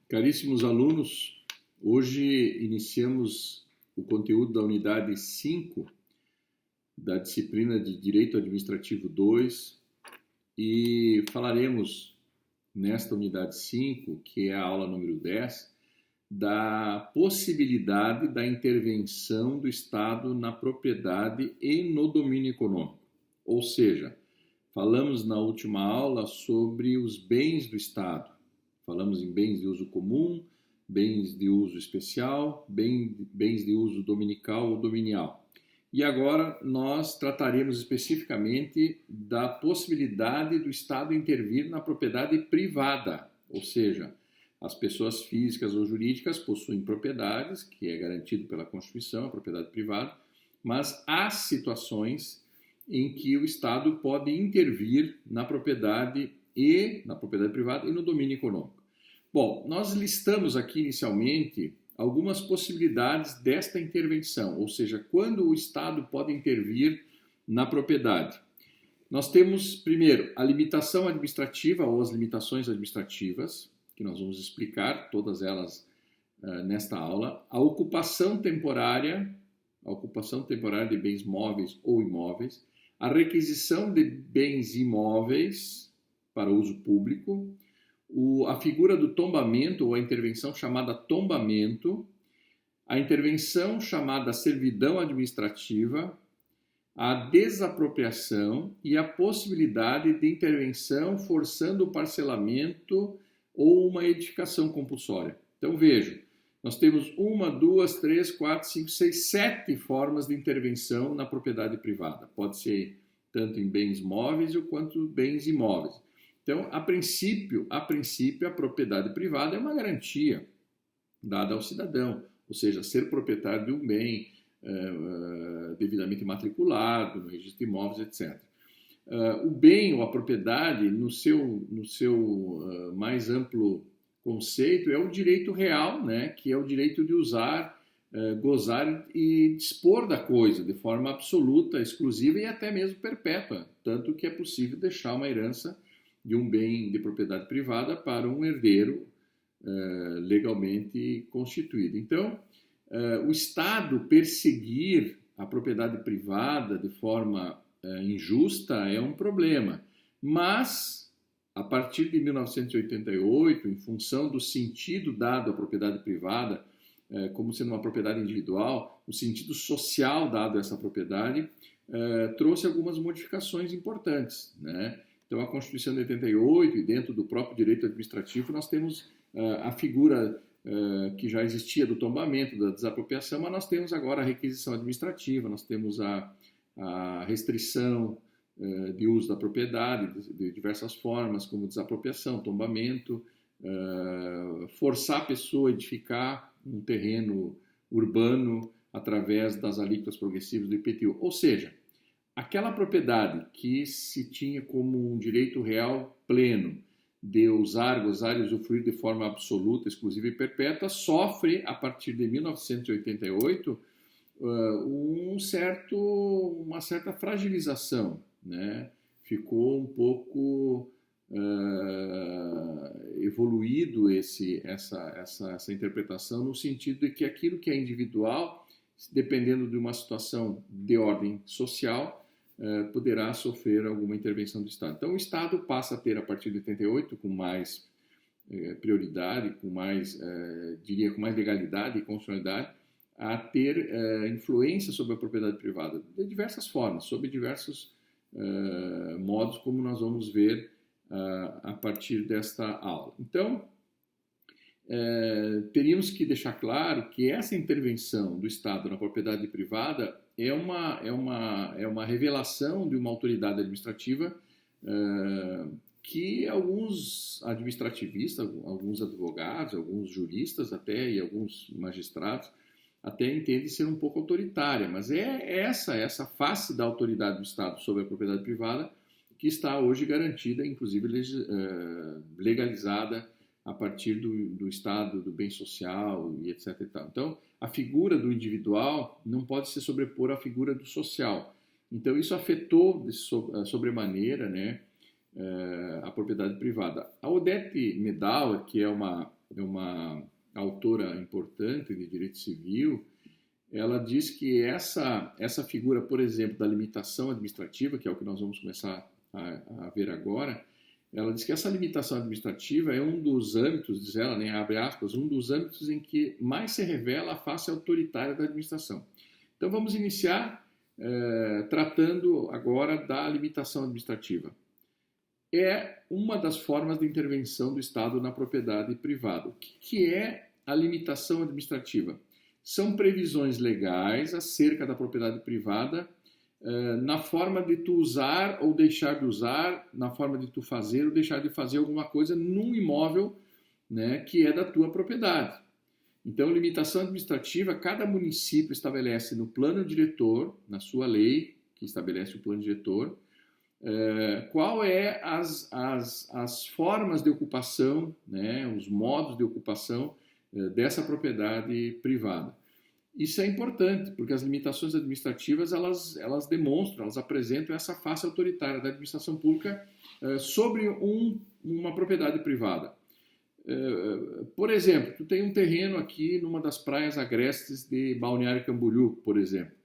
Caríssimos alunos, hoje iniciamos o conteúdo da unidade 5 da disciplina de Direito Administrativo 2 e falaremos nesta unidade 5, que é a aula número 10, da possibilidade da intervenção do Estado na propriedade e no domínio econômico. Ou seja, falamos na última aula sobre os bens do Estado. Falamos em bens de uso comum, bens de uso especial, bens de uso dominical ou dominial. E agora nós trataremos especificamente da possibilidade do Estado intervir na propriedade privada, ou seja, as pessoas físicas ou jurídicas possuem propriedades, que é garantido pela Constituição, a propriedade privada, mas há situações em que o Estado pode intervir na propriedade privada e no domínio econômico. Bom, nós listamos aqui inicialmente algumas possibilidades desta intervenção, ou seja, quando o Estado pode intervir na propriedade. Nós temos, primeiro, a limitação administrativa ou as limitações administrativas, que nós vamos explicar todas elas nesta aula, a ocupação temporária de bens móveis ou imóveis, a requisição de bens imóveis para uso público, a figura do tombamento ou a intervenção chamada tombamento, a intervenção chamada servidão administrativa, a desapropriação e a possibilidade de intervenção forçando o parcelamento ou uma edificação compulsória. Então vejam, nós temos 1, 2, 3, 4, 5, 6, 7 formas de intervenção na propriedade privada. Pode ser tanto em bens móveis quanto bens imóveis. Então, a princípio, a propriedade privada é uma garantia dada ao cidadão, ou seja, ser proprietário de um bem devidamente matriculado no registro de imóveis, etc. O bem ou a propriedade, no seu mais amplo conceito, é o direito real, né, que é o direito de usar, gozar e dispor da coisa de forma absoluta, exclusiva e até mesmo perpétua, tanto que é possível deixar uma herança de um bem de propriedade privada para um herdeiro legalmente constituído. Então, o Estado perseguir a propriedade privada de forma injusta é um problema, mas a partir de 1988, em função do sentido dado à propriedade privada como sendo uma propriedade individual, o sentido social dado a essa propriedade trouxe algumas modificações importantes, né? Então, a Constituição de 88 e dentro do próprio direito administrativo nós temos a figura que já existia do tombamento, da desapropriação, mas nós temos agora a requisição administrativa, nós temos a restrição de uso da propriedade de diversas formas, como desapropriação, tombamento, forçar a pessoa a edificar um terreno urbano através das alíquotas progressivas do IPTU. Ou seja, aquela propriedade que se tinha como um direito real pleno de usar, gozar e usufruir de forma absoluta, exclusiva e perpétua, sofre, a partir de 1988, uma certa fragilização, né? Ficou um pouco evoluído essa interpretação, no sentido de que aquilo que é individual, dependendo de uma situação de ordem social, poderá sofrer alguma intervenção do Estado. Então, o Estado passa a ter, a partir de 88, com mais prioridade, com mais legalidade e constitucionalidade, a ter influência sobre a propriedade privada, de diversas formas, sob diversos modos, como nós vamos ver a partir desta aula. Então, teríamos que deixar claro que essa intervenção do Estado na propriedade privada é uma revelação de uma autoridade administrativa que alguns administrativistas, alguns advogados, alguns juristas até e alguns magistrados até entendem ser um pouco autoritária, mas é essa face da autoridade do Estado sobre a propriedade privada que está hoje garantida, inclusive legalizada a partir do Estado, do bem social e etc. E tal. Então, a figura do individual não pode se sobrepor à figura do social. Então, isso afetou de sobremaneira, né, a propriedade privada. A Odete Medauer, que é uma autora importante de direito civil. Ela diz que essa figura, por exemplo, da limitação administrativa, que é o que nós vamos começar a ver agora, ela diz que essa limitação administrativa é um dos âmbitos, diz ela, né, abre aspas, um dos âmbitos em que mais se revela a face autoritária da administração. Então vamos iniciar tratando agora da limitação administrativa. É uma das formas de intervenção do Estado na propriedade privada. O que é a limitação administrativa? São previsões legais acerca da propriedade privada, na forma de tu usar ou deixar de usar, na forma de tu fazer ou deixar de fazer alguma coisa num imóvel, né, que é da tua propriedade. Então, limitação administrativa, cada município estabelece no plano diretor, na sua lei, que estabelece o plano diretor, qual é as formas de ocupação, né, os modos de ocupação dessa propriedade privada. Isso é importante, porque as limitações administrativas, elas demonstram, elas apresentam essa face autoritária da administração pública sobre uma propriedade privada. Por exemplo, tu tem um terreno aqui numa das praias agrestes de Balneário Camboriú, por exemplo.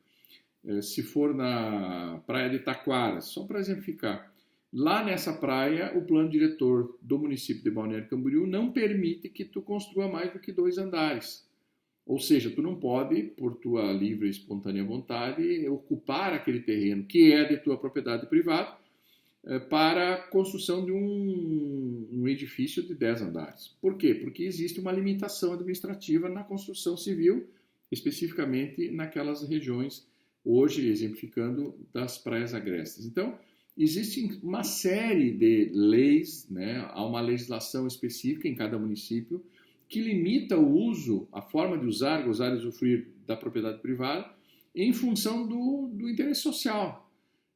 Se for na praia de Taquara, só para exemplificar, lá nessa praia, o plano diretor do município de Balneário Camboriú não permite que tu construa mais do que 2 andares. Ou seja, tu não pode, por tua livre e espontânea vontade, ocupar aquele terreno que é de tua propriedade privada para a construção de um edifício de 10 andares. Por quê? Porque existe uma limitação administrativa na construção civil, especificamente naquelas regiões, hoje exemplificando, das praias agrestes. Então, existe uma série de leis, né? Há uma legislação específica em cada município que limita o uso, a forma de usar, gozar e usufruir da propriedade privada em função do interesse social.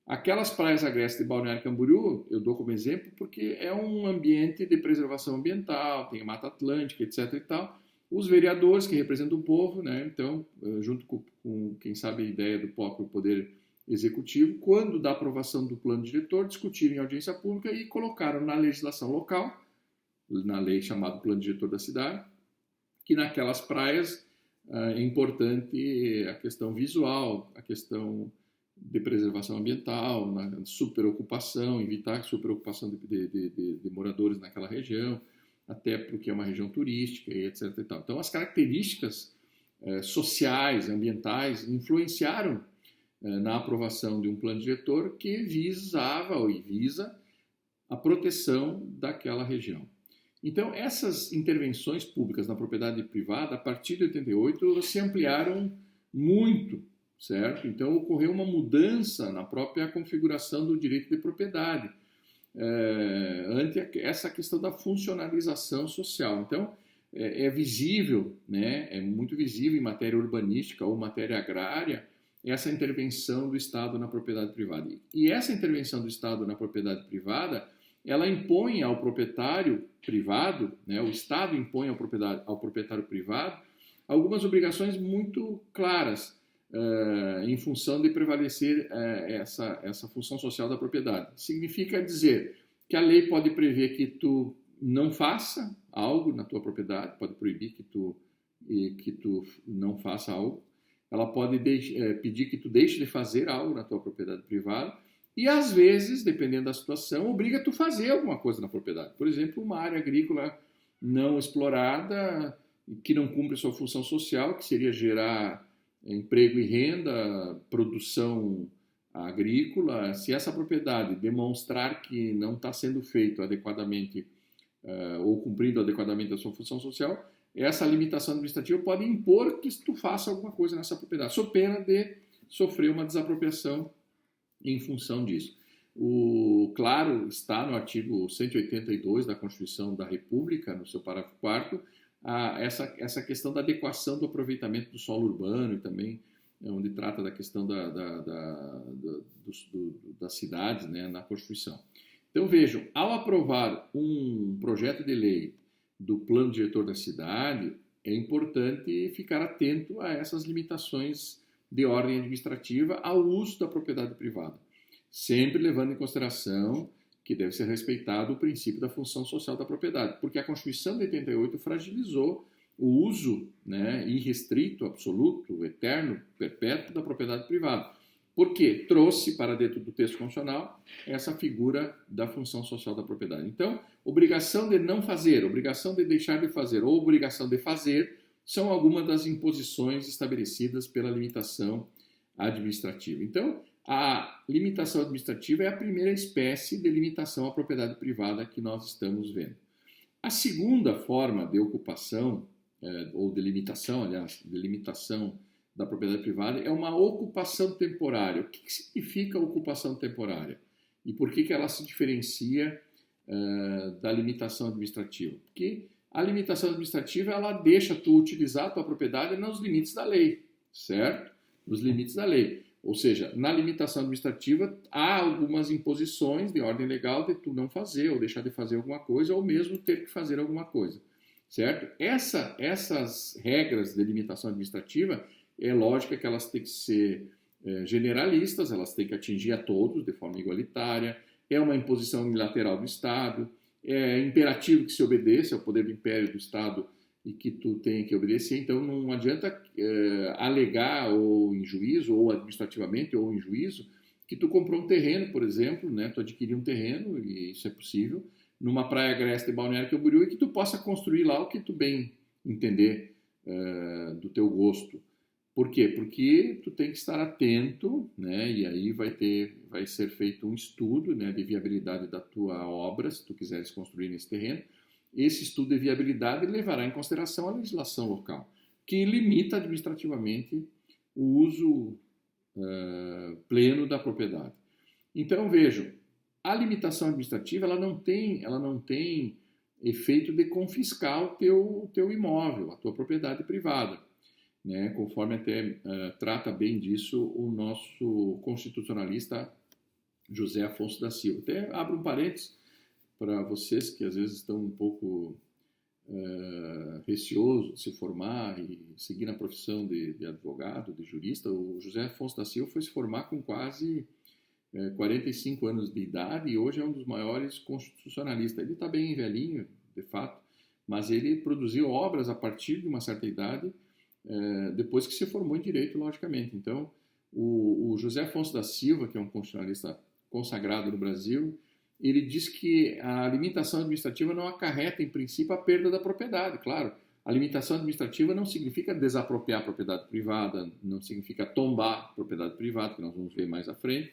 Aquelas praias agrestes de Balneário Camboriú, eu dou como exemplo porque é um ambiente de preservação ambiental, tem a Mata Atlântica, etc. e tal. Os vereadores que representam o povo, né, então, junto com quem sabe a ideia do próprio Poder Executivo, quando da aprovação do plano diretor, discutiram em audiência pública e colocaram na legislação local, na lei chamada Plano Diretor da Cidade, que naquelas praias é importante a questão visual, a questão de preservação ambiental, na superocupação, evitar a superocupação de moradores naquela região, até porque é uma região turística e etc. E tal. Então, as características sociais, ambientais, influenciaram na aprovação de um plano diretor que visava ou visa a proteção daquela região. Então, essas intervenções públicas na propriedade privada, a partir de 88, se ampliaram muito, certo? Então, ocorreu uma mudança na própria configuração do direito de propriedade, ante essa questão da funcionalização social. Então, é visível, né? É muito visível em matéria urbanística ou matéria agrária, essa intervenção do Estado na propriedade privada. E essa intervenção do Estado na propriedade privada, ela impõe ao proprietário privado, né, o Estado impõe ao proprietário privado algumas obrigações muito claras em função de prevalecer essa função social da propriedade. Significa dizer que a lei pode prever que tu não faça algo na tua propriedade, pode proibir que tu não faça algo, ela pode pedir que tu deixe de fazer algo na tua propriedade privada, e, às vezes, dependendo da situação, obriga tu a fazer alguma coisa na propriedade. Por exemplo, uma área agrícola não explorada, que não cumpre sua função social, que seria gerar emprego e renda, produção agrícola. Se essa propriedade demonstrar que não está sendo feito adequadamente ou cumprindo adequadamente a sua função social, essa limitação administrativa pode impor que tu faça alguma coisa nessa propriedade, sob pena de sofrer uma desapropriação em função disso. Claro, está no artigo 182 da Constituição da República, no seu parágrafo 4º, essa questão da adequação do aproveitamento do solo urbano e também onde trata da questão das cidades, né, na Constituição. Então vejam, ao aprovar um projeto de lei do plano diretor da cidade, é importante ficar atento a essas limitações de ordem administrativa ao uso da propriedade privada, sempre levando em consideração que deve ser respeitado o princípio da função social da propriedade, porque a Constituição de 88 fragilizou o uso, né, irrestrito, absoluto, eterno, perpétuo da propriedade privada. Por quê? Trouxe para dentro do texto constitucional essa figura da função social da propriedade. Então, obrigação de não fazer, obrigação de deixar de fazer ou obrigação de fazer são algumas das imposições estabelecidas pela limitação administrativa. Então, a limitação administrativa é a primeira espécie de limitação à propriedade privada que nós estamos vendo. A segunda forma de ocupação, ou de limitação, aliás, de limitação da propriedade privada, é uma ocupação temporária. O que significa ocupação temporária? E por que ela se diferencia da limitação administrativa? Porque a limitação administrativa, ela deixa tu utilizar a tua propriedade nos limites da lei, certo? Nos limites da lei. Ou seja, na limitação administrativa, há algumas imposições de ordem legal de tu não fazer, ou deixar de fazer alguma coisa, ou mesmo ter que fazer alguma coisa, certo? Essas regras de limitação administrativa, é lógico que elas têm que ser generalistas, elas têm que atingir a todos de forma igualitária, é uma imposição unilateral do Estado, é imperativo que se obedeça ao poder do império do Estado e que tu tenha que obedecer, então não adianta alegar ou em juízo, ou administrativamente, ou em juízo, que tu comprou um terreno, por exemplo, né, tu adquiriu um terreno, e isso é possível, numa praia agreste de Balneário Camboriú, e que tu possa construir lá o que tu bem entender do teu gosto. Por quê? Porque tu tem que estar atento, né, e aí vai ser feito um estudo, né, de viabilidade da tua obra, se tu quiseres construir nesse terreno. Esse estudo de viabilidade levará em consideração a legislação local, que limita administrativamente o uso pleno da propriedade. Então, vejam, a limitação administrativa ela não tem efeito de confiscar o teu imóvel, a tua propriedade privada, né? Conforme até trata bem disso o nosso constitucionalista José Afonso da Silva. Até abro um parênteses para vocês que às vezes estão um pouco receosos de se formar e seguir na profissão de advogado, de jurista. O José Afonso da Silva foi se formar com quase 45 anos de idade e hoje é um dos maiores constitucionalistas. Ele está bem velhinho, de fato, mas ele produziu obras a partir de uma certa idade, depois que se formou em direito, logicamente. Então, o José Afonso da Silva, que é um constitucionalista consagrado no Brasil, ele diz que a limitação administrativa não acarreta, em princípio, a perda da propriedade. Claro, a limitação administrativa não significa desapropriar a propriedade privada, não significa tombar a propriedade privada, que nós vamos ver mais à frente.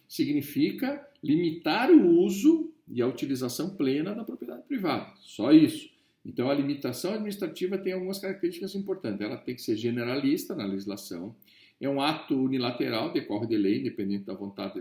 Significa limitar o uso e a utilização plena da propriedade privada. Só isso. Então, a limitação administrativa tem algumas características importantes. Ela tem que ser generalista na legislação, é um ato unilateral, decorre de lei, independente da vontade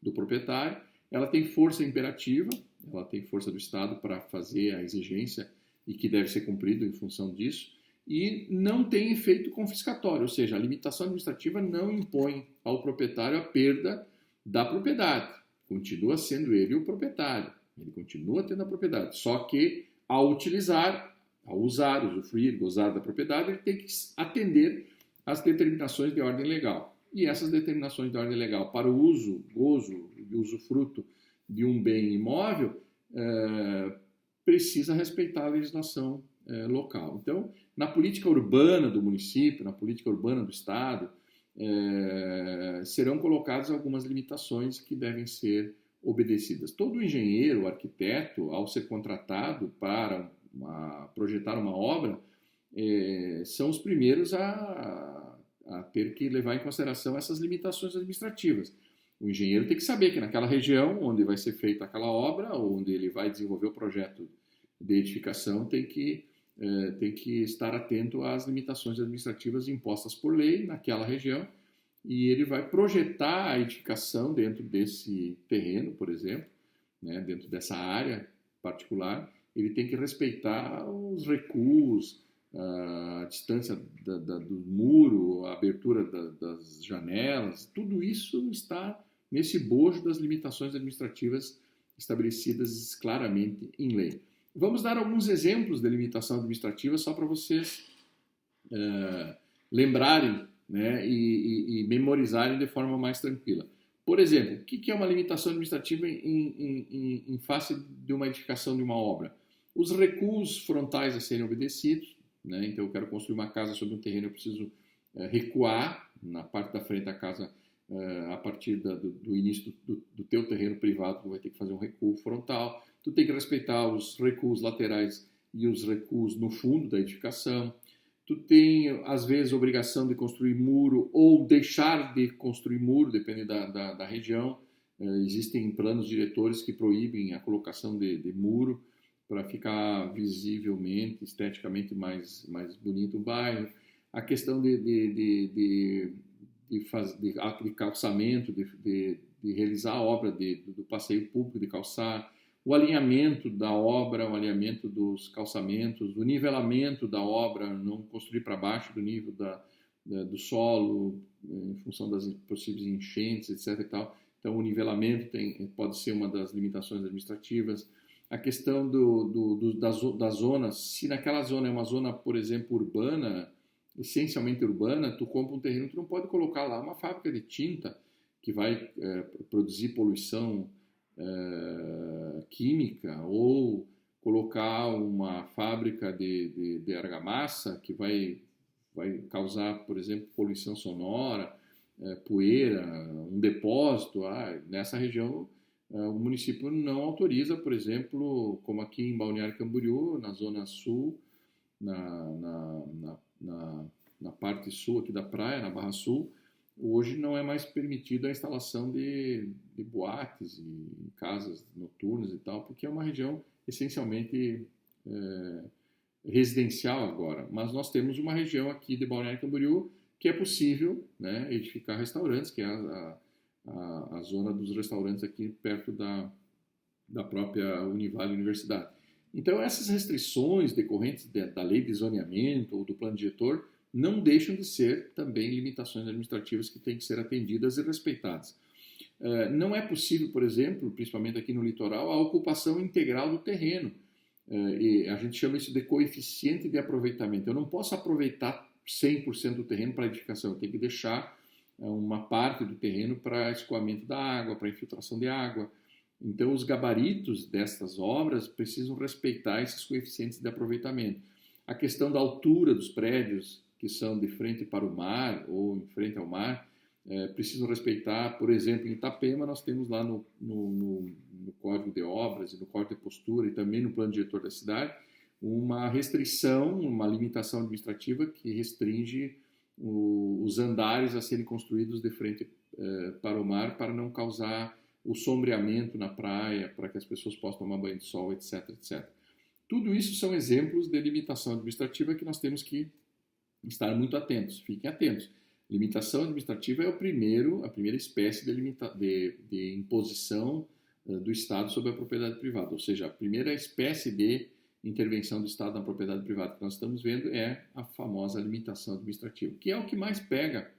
do proprietário. Ela tem força imperativa, ela tem força do Estado para fazer a exigência e que deve ser cumprido em função disso, e não tem efeito confiscatório, ou seja, a limitação administrativa não impõe ao proprietário a perda da propriedade. Continua sendo ele o proprietário, ele continua tendo a propriedade, só que ao usar, usufruir, gozar da propriedade, ele tem que atender às determinações de ordem legal. E essas determinações de ordem legal para o uso, gozo e usufruto de um bem imóvel precisa respeitar a legislação local. Então, na política urbana do município, na política urbana do Estado, serão colocadas algumas limitações que devem ser obedecidas. Todo engenheiro, arquiteto, ao ser contratado para projetar uma obra, são os primeiros a ter que levar em consideração essas limitações administrativas. O engenheiro tem que saber que naquela região onde vai ser feita aquela obra, onde ele vai desenvolver o projeto de edificação, tem que estar atento às limitações administrativas impostas por lei naquela região, e ele vai projetar a edificação dentro desse terreno, por exemplo, né, dentro dessa área particular. Ele tem que respeitar os recuos, a distância do muro, a abertura das janelas, tudo isso está nesse bojo das limitações administrativas estabelecidas claramente em lei. Vamos dar alguns exemplos de limitação administrativa só para vocês lembrarem, né, e memorizarem de forma mais tranquila. Por exemplo, o que é uma limitação administrativa em face de uma edificação de uma obra? Os recuos frontais a serem obedecidos, né? Então eu quero construir uma casa sobre um terreno, eu preciso recuar na parte da frente da casa a partir do início do teu terreno privado, tu vai ter que fazer um recuo frontal, tu tem que respeitar os recuos laterais e os recuos no fundo da edificação. Tu tem, às vezes, a obrigação de construir muro ou deixar de construir muro, depende da região. Existem planos diretores que proíbem a colocação de muro para ficar visivelmente, esteticamente mais bonito o bairro. A questão de calçamento, de realizar a obra do passeio público, de calçar, o alinhamento da obra, o alinhamento dos calçamentos, o nivelamento da obra, não construir para baixo do nível do solo, em função das possíveis enchentes, etc. E tal. Então, o nivelamento pode ser uma das limitações administrativas. A questão das zonas, se naquela zona é uma zona, por exemplo, urbana, essencialmente urbana, tu compra um terreno, tu não pode colocar lá uma fábrica de tinta que vai produzir poluição química, ou colocar uma fábrica de argamassa que vai causar, por exemplo, poluição sonora, poeira, um depósito. Nessa região o município não autoriza, por exemplo, como aqui em Balneário Camboriú, na zona sul, na parte sul aqui da praia, na Barra Sul, hoje não é mais permitida a instalação de boates e casas noturnas e tal, porque é uma região essencialmente residencial agora. Mas nós temos uma região aqui de Balneário Camboriú que é possível, né, edificar restaurantes, que é a zona dos restaurantes aqui perto da própria Univale Universidade. Então, essas restrições decorrentes da lei de zoneamento ou do plano diretor não deixam de ser também limitações administrativas que têm que ser atendidas e respeitadas. Não é possível, por exemplo, principalmente aqui no litoral, a ocupação integral do terreno. E a gente chama isso de coeficiente de aproveitamento. Eu não posso aproveitar 100% do terreno para edificação, eu tenho que deixar uma parte do terreno para escoamento da água, para infiltração de água. Então, os gabaritos destas obras precisam respeitar esses coeficientes de aproveitamento. A questão da altura dos prédios, que são de frente para o mar ou em frente ao mar, precisam respeitar. Por exemplo, em Itapema, nós temos lá no Código de Obras e no Código de Postura e também no Plano Diretor da cidade, uma restrição, uma limitação administrativa que restringe os andares a serem construídos de frente para o mar, para não causar o sombreamento na praia, para que as pessoas possam tomar banho de sol, etc, etc. Tudo isso são exemplos de limitação administrativa que nós temos que estar muito atentos. Fiquem atentos. Limitação administrativa é a primeira espécie de imposição do Estado sobre a propriedade privada, ou seja, a primeira espécie de intervenção do Estado na propriedade privada que nós estamos vendo é a famosa limitação administrativa, que é o que mais pega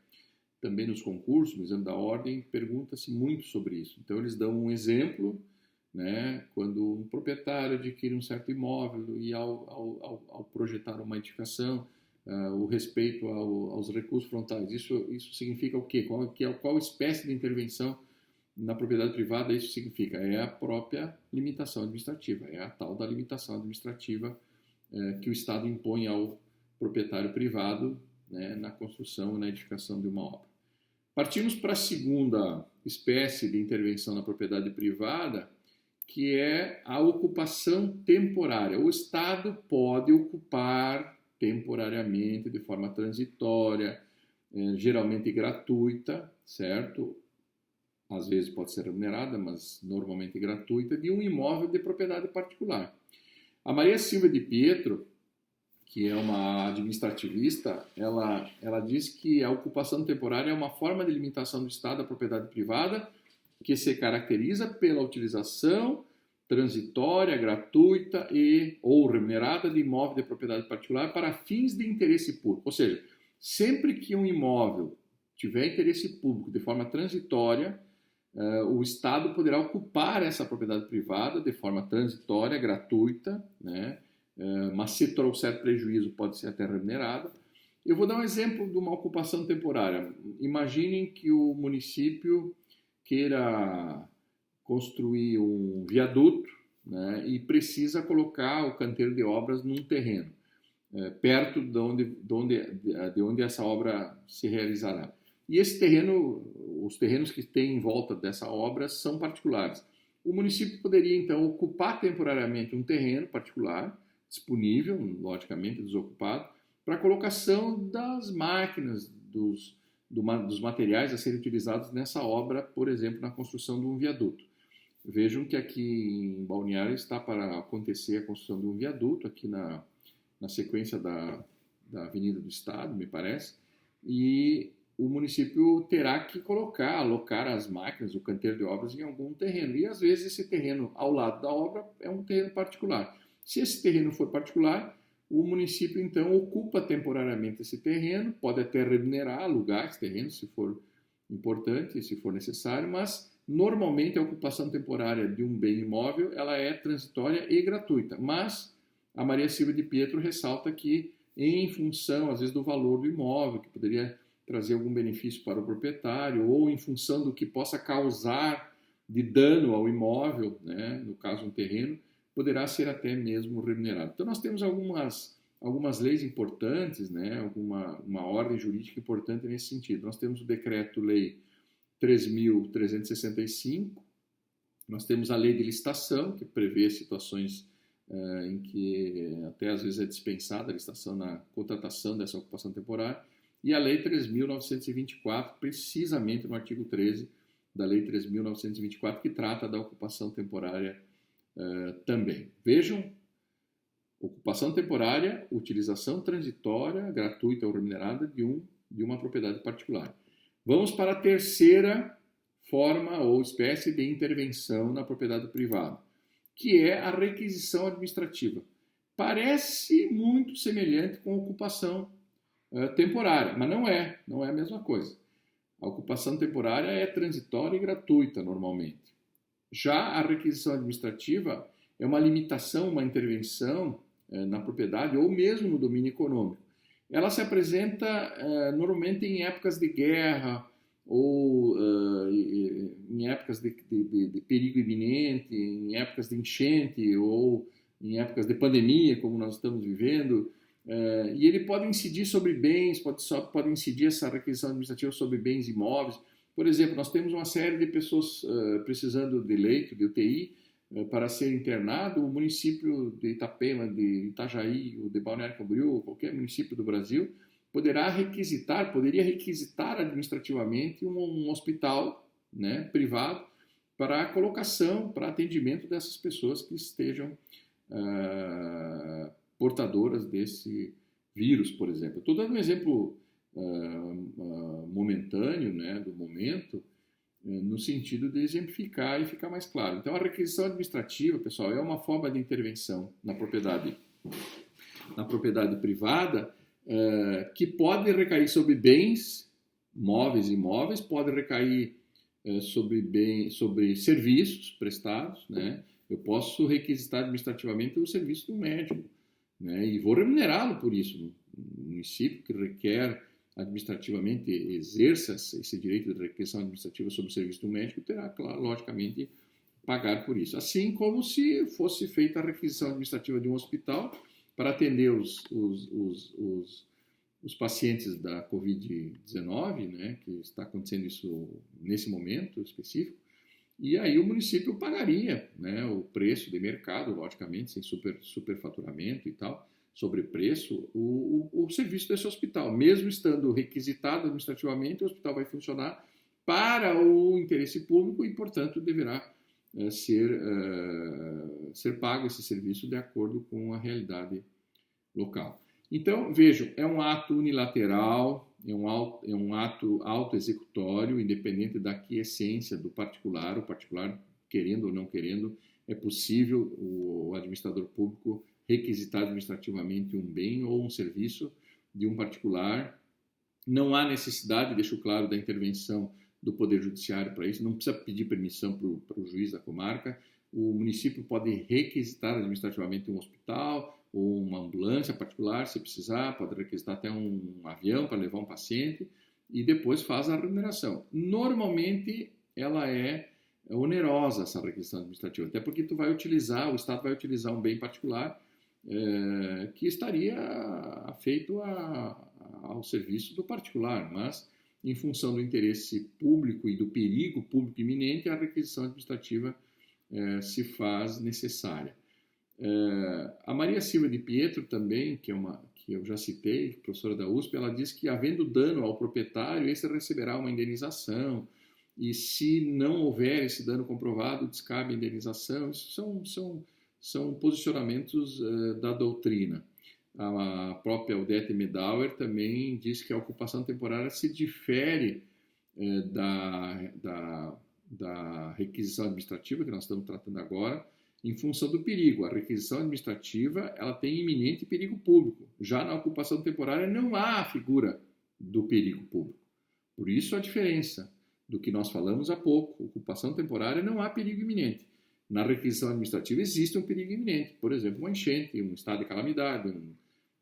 também nos concursos, no exame da ordem, pergunta-se muito sobre isso. Então, eles dão um exemplo, né, quando um proprietário adquire um certo imóvel e ao projetar uma edificação, o respeito aos recursos frontais. Isso significa o quê? Qual espécie de intervenção na propriedade privada isso significa? É a própria limitação administrativa, é a tal da limitação administrativa que o Estado impõe ao proprietário privado, né, na construção e na edificação de uma obra. Partimos para a segunda espécie de intervenção na propriedade privada, que é a ocupação temporária. O Estado pode ocupar temporariamente, de forma transitória, geralmente gratuita, certo? Às vezes pode ser remunerada, mas normalmente gratuita, de um imóvel de propriedade particular. A Maria Silvia de Pietro, que é uma administrativista, ela diz que a ocupação temporária é uma forma de limitação do Estado à propriedade privada que se caracteriza pela utilização transitória, gratuita ou remunerada de imóvel de propriedade particular para fins de interesse público. Ou seja, sempre que um imóvel tiver interesse público de forma transitória, o Estado poderá ocupar essa propriedade privada de forma transitória, gratuita, né? Mas se trouxer prejuízo pode ser até remunerada. Eu vou dar um exemplo de uma ocupação temporária. Imaginem que o município queira construir um viaduto, né, e precisa colocar o canteiro de obras num terreno, perto de onde essa obra se realizará. E esse terreno, os terrenos que tem em volta dessa obra são particulares. O município poderia, então, ocupar temporariamente um terreno particular, disponível, logicamente desocupado, para a colocação das máquinas, dos materiais a serem utilizados nessa obra, por exemplo, na construção de um viaduto. Vejam que aqui em Balneário está para acontecer a construção de um viaduto, aqui na sequência da Avenida do Estado, me parece, e o município terá que alocar as máquinas, o canteiro de obras em algum terreno. E às vezes esse terreno ao lado da obra é um terreno particular. Se esse terreno for particular, o município então ocupa temporariamente esse terreno, pode até remunerar, alugar esse terreno se for importante, se for necessário, mas normalmente a ocupação temporária de um bem imóvel ela é transitória e gratuita. Mas a Maria Silvia de Pietro ressalta que, em função, às vezes, do valor do imóvel, que poderia trazer algum benefício para o proprietário, ou em função do que possa causar de dano ao imóvel, né, no caso um terreno, poderá ser até mesmo remunerado. Então nós temos algumas leis importantes, né, uma ordem jurídica importante nesse sentido. Nós temos o Decreto-Lei 3.365, nós temos a Lei de Licitação, que prevê situações em que até às vezes é dispensada a licitação na contratação dessa ocupação temporária, e a Lei 3.924, precisamente no artigo 13 da Lei 3.924, que trata da ocupação temporária também. Vejam, ocupação temporária, utilização transitória, gratuita ou remunerada de uma propriedade particular. Vamos para a terceira forma ou espécie de intervenção na propriedade privada, que é a requisição administrativa. Parece muito semelhante com a ocupação temporária, mas não é a mesma coisa. A ocupação temporária é transitória e gratuita normalmente. Já a requisição administrativa é uma limitação, uma intervenção na propriedade ou mesmo no domínio econômico. Ela se apresenta normalmente em épocas de guerra ou em épocas de perigo iminente, em épocas de enchente ou em épocas de pandemia, como nós estamos vivendo. E ele pode incidir sobre bens, pode incidir essa requisição administrativa sobre bens imóveis. Por exemplo, nós temos uma série de pessoas precisando de leito, de UTI, para ser internado. O município de Itapema, de Itajaí, ou de Balneário Camboriú, ou qualquer município do Brasil, poderia requisitar administrativamente um hospital, né, privado para a colocação, para atendimento dessas pessoas que estejam portadoras desse vírus, por exemplo. Estou dando um exemplo momentâneo, né, do momento, no sentido de exemplificar e ficar mais claro. Então, a requisição administrativa, pessoal, é uma forma de intervenção na propriedade privada que pode recair sobre bens, móveis e imóveis, pode recair sobre serviços prestados, né? Eu posso requisitar administrativamente o serviço do médico, né? E vou remunerá-lo por isso. O município que requer administrativamente exerça esse direito de requisição administrativa sobre o serviço do médico terá, claro, logicamente, pagar por isso. Assim como se fosse feita a requisição administrativa de um hospital para atender os pacientes da Covid-19, né, que está acontecendo isso nesse momento específico, e aí o município pagaria, né, o preço de mercado, logicamente, sem superfaturamento e tal, sobrepreço, o serviço desse hospital. Mesmo estando requisitado administrativamente, o hospital vai funcionar para o interesse público e, portanto, deverá ser pago esse serviço de acordo com a realidade local. Então, vejam, é um ato unilateral, é um ato autoexecutório, independente da aquiescência do particular. O particular, querendo ou não querendo, é possível o administrador público requisitar administrativamente um bem ou um serviço de um particular. Não há necessidade, deixo claro, da intervenção do Poder Judiciário para isso, não precisa pedir permissão para o juiz da comarca. O município pode requisitar administrativamente um hospital ou uma ambulância particular, se precisar, pode requisitar até um avião para levar um paciente e depois faz a remuneração. Normalmente, ela é onerosa, essa requisição administrativa, até porque o Estado vai utilizar um bem particular que estaria feito ao serviço do particular, mas em função do interesse público e do perigo público iminente, a requisição administrativa se faz necessária. A Maria Silva de Pietro também, que eu já citei, professora da USP, ela diz que, havendo dano ao proprietário, esse receberá uma indenização, e se não houver esse dano comprovado, descabe a indenização. Isso são posicionamentos da doutrina. A própria Odete Medauer também diz que a ocupação temporária se difere da requisição administrativa, que nós estamos tratando agora, em função do perigo. A requisição administrativa ela tem iminente perigo público. Já na ocupação temporária não há a figura do perigo público. Por isso a diferença do que nós falamos há pouco. Ocupação temporária não há perigo iminente. Na requisição administrativa existe um perigo iminente. Por exemplo, uma enchente, um estado de calamidade,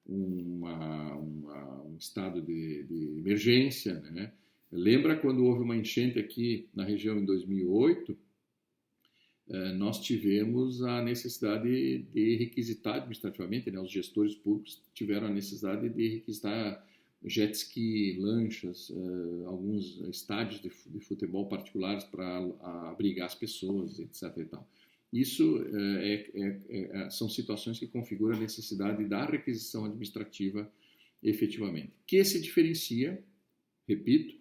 um estado de emergência, né? Lembra quando houve uma enchente aqui na região em 2008? Nós tivemos a necessidade de requisitar administrativamente, né? Os gestores públicos tiveram a necessidade de requisitar jet ski, lanchas, alguns estádios de futebol particulares para abrigar as pessoas, etc. E tal. Isso são situações que configuram a necessidade da requisição administrativa efetivamente, que se diferencia, repito,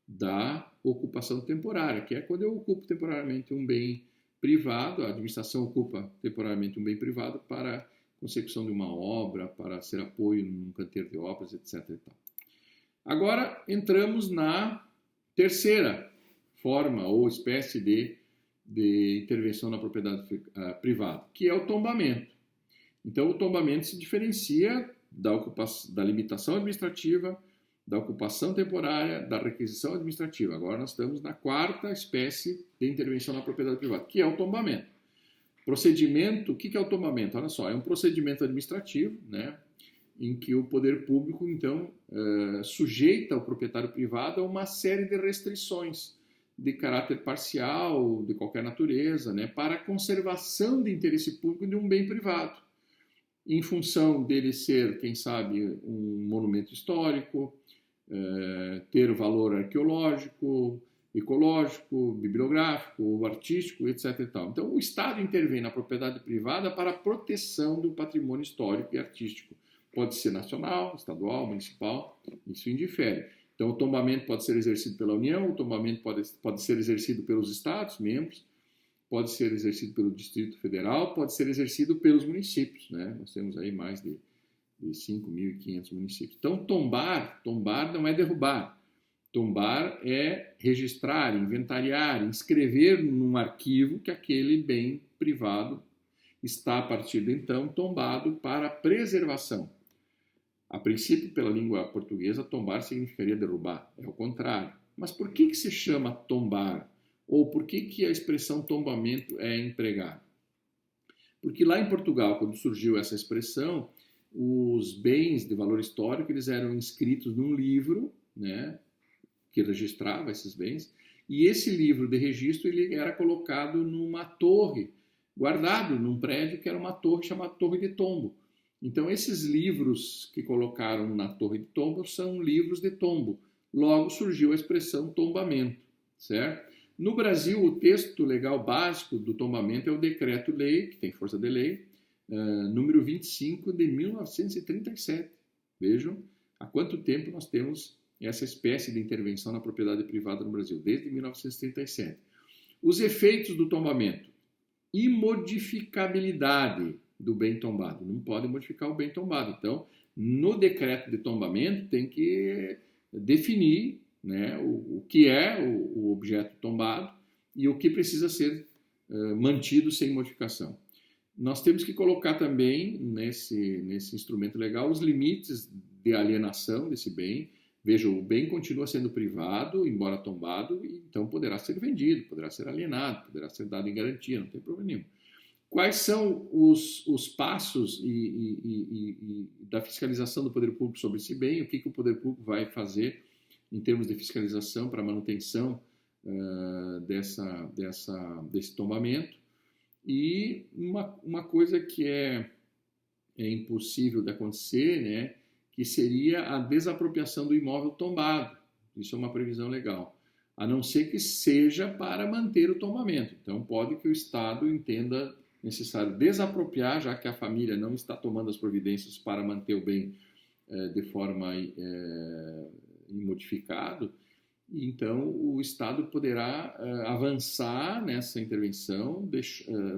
da ocupação temporária, que é quando eu ocupo temporariamente um bem privado, a administração ocupa temporariamente um bem privado para a consecução de uma obra, para ser apoio num canteiro de obras, etc. E tal. Agora entramos na terceira forma ou espécie de intervenção na propriedade privada, que é o tombamento. Então, o tombamento se diferencia da limitação administrativa, da ocupação temporária, da requisição administrativa. Agora nós estamos na quarta espécie de intervenção na propriedade privada, que é o tombamento. Procedimento, o que é o tombamento? Olha só, é um procedimento administrativo, né, em que o poder público, então, sujeita o proprietário privado a uma série de restrições de caráter parcial, de qualquer natureza, né, para a conservação de interesse público de um bem privado, em função dele ser, quem sabe, um monumento histórico, ter valor arqueológico, ecológico, bibliográfico, artístico, etc. E tal. Então, o Estado intervém na propriedade privada para a proteção do patrimônio histórico e artístico. Pode ser nacional, estadual, municipal, isso indifere. Então, o tombamento pode ser exercido pela União, o tombamento pode ser exercido pelos Estados, membros, pode ser exercido pelo Distrito Federal, pode ser exercido pelos municípios, né? Nós temos aí mais de 5.500 municípios. Então, tombar não é derrubar. Tombar é registrar, inventariar, inscrever num arquivo que aquele bem privado está, a partir de então, tombado para preservação. A princípio, pela língua portuguesa, tombar significaria derrubar. É o contrário. Mas por que se chama tombar? Ou por que a expressão tombamento é empregada? Porque lá em Portugal, quando surgiu essa expressão, os bens de valor histórico eles eram inscritos num livro, né, que registrava esses bens, e esse livro de registro ele era colocado numa torre, guardado num prédio que era uma torre chamada Torre de Tombo. Então, esses livros que colocaram na Torre de Tombo são livros de tombo. Logo surgiu a expressão tombamento, certo? No Brasil, o texto legal básico do tombamento é o Decreto-Lei, que tem força de lei, número 25 de 1937. Vejam há quanto tempo nós temos essa espécie de intervenção na propriedade privada no Brasil, desde 1937. Os efeitos do tombamento: imodificabilidade do bem tombado. Não pode modificar o bem tombado. Então, no decreto de tombamento tem que definir, né, o que é o objeto tombado e o que precisa ser mantido sem modificação. Nós temos que colocar também nesse instrumento legal os limites de alienação desse bem. Veja, o bem continua sendo privado, embora tombado, e então poderá ser vendido, poderá ser alienado, poderá ser dado em garantia, não tem problema nenhum. Quais são os passos da fiscalização do poder público sobre esse bem? O que o poder público vai fazer em termos de fiscalização para a manutenção desse tombamento. E uma coisa que é impossível de acontecer, né, que seria a desapropriação do imóvel tombado. Isso é uma previsão legal, a não ser que seja para manter o tombamento. Então, pode que o Estado entenda necessário desapropriar, já que a família não está tomando as providências para manter o bem de forma imodificado. Então, o Estado poderá avançar nessa intervenção,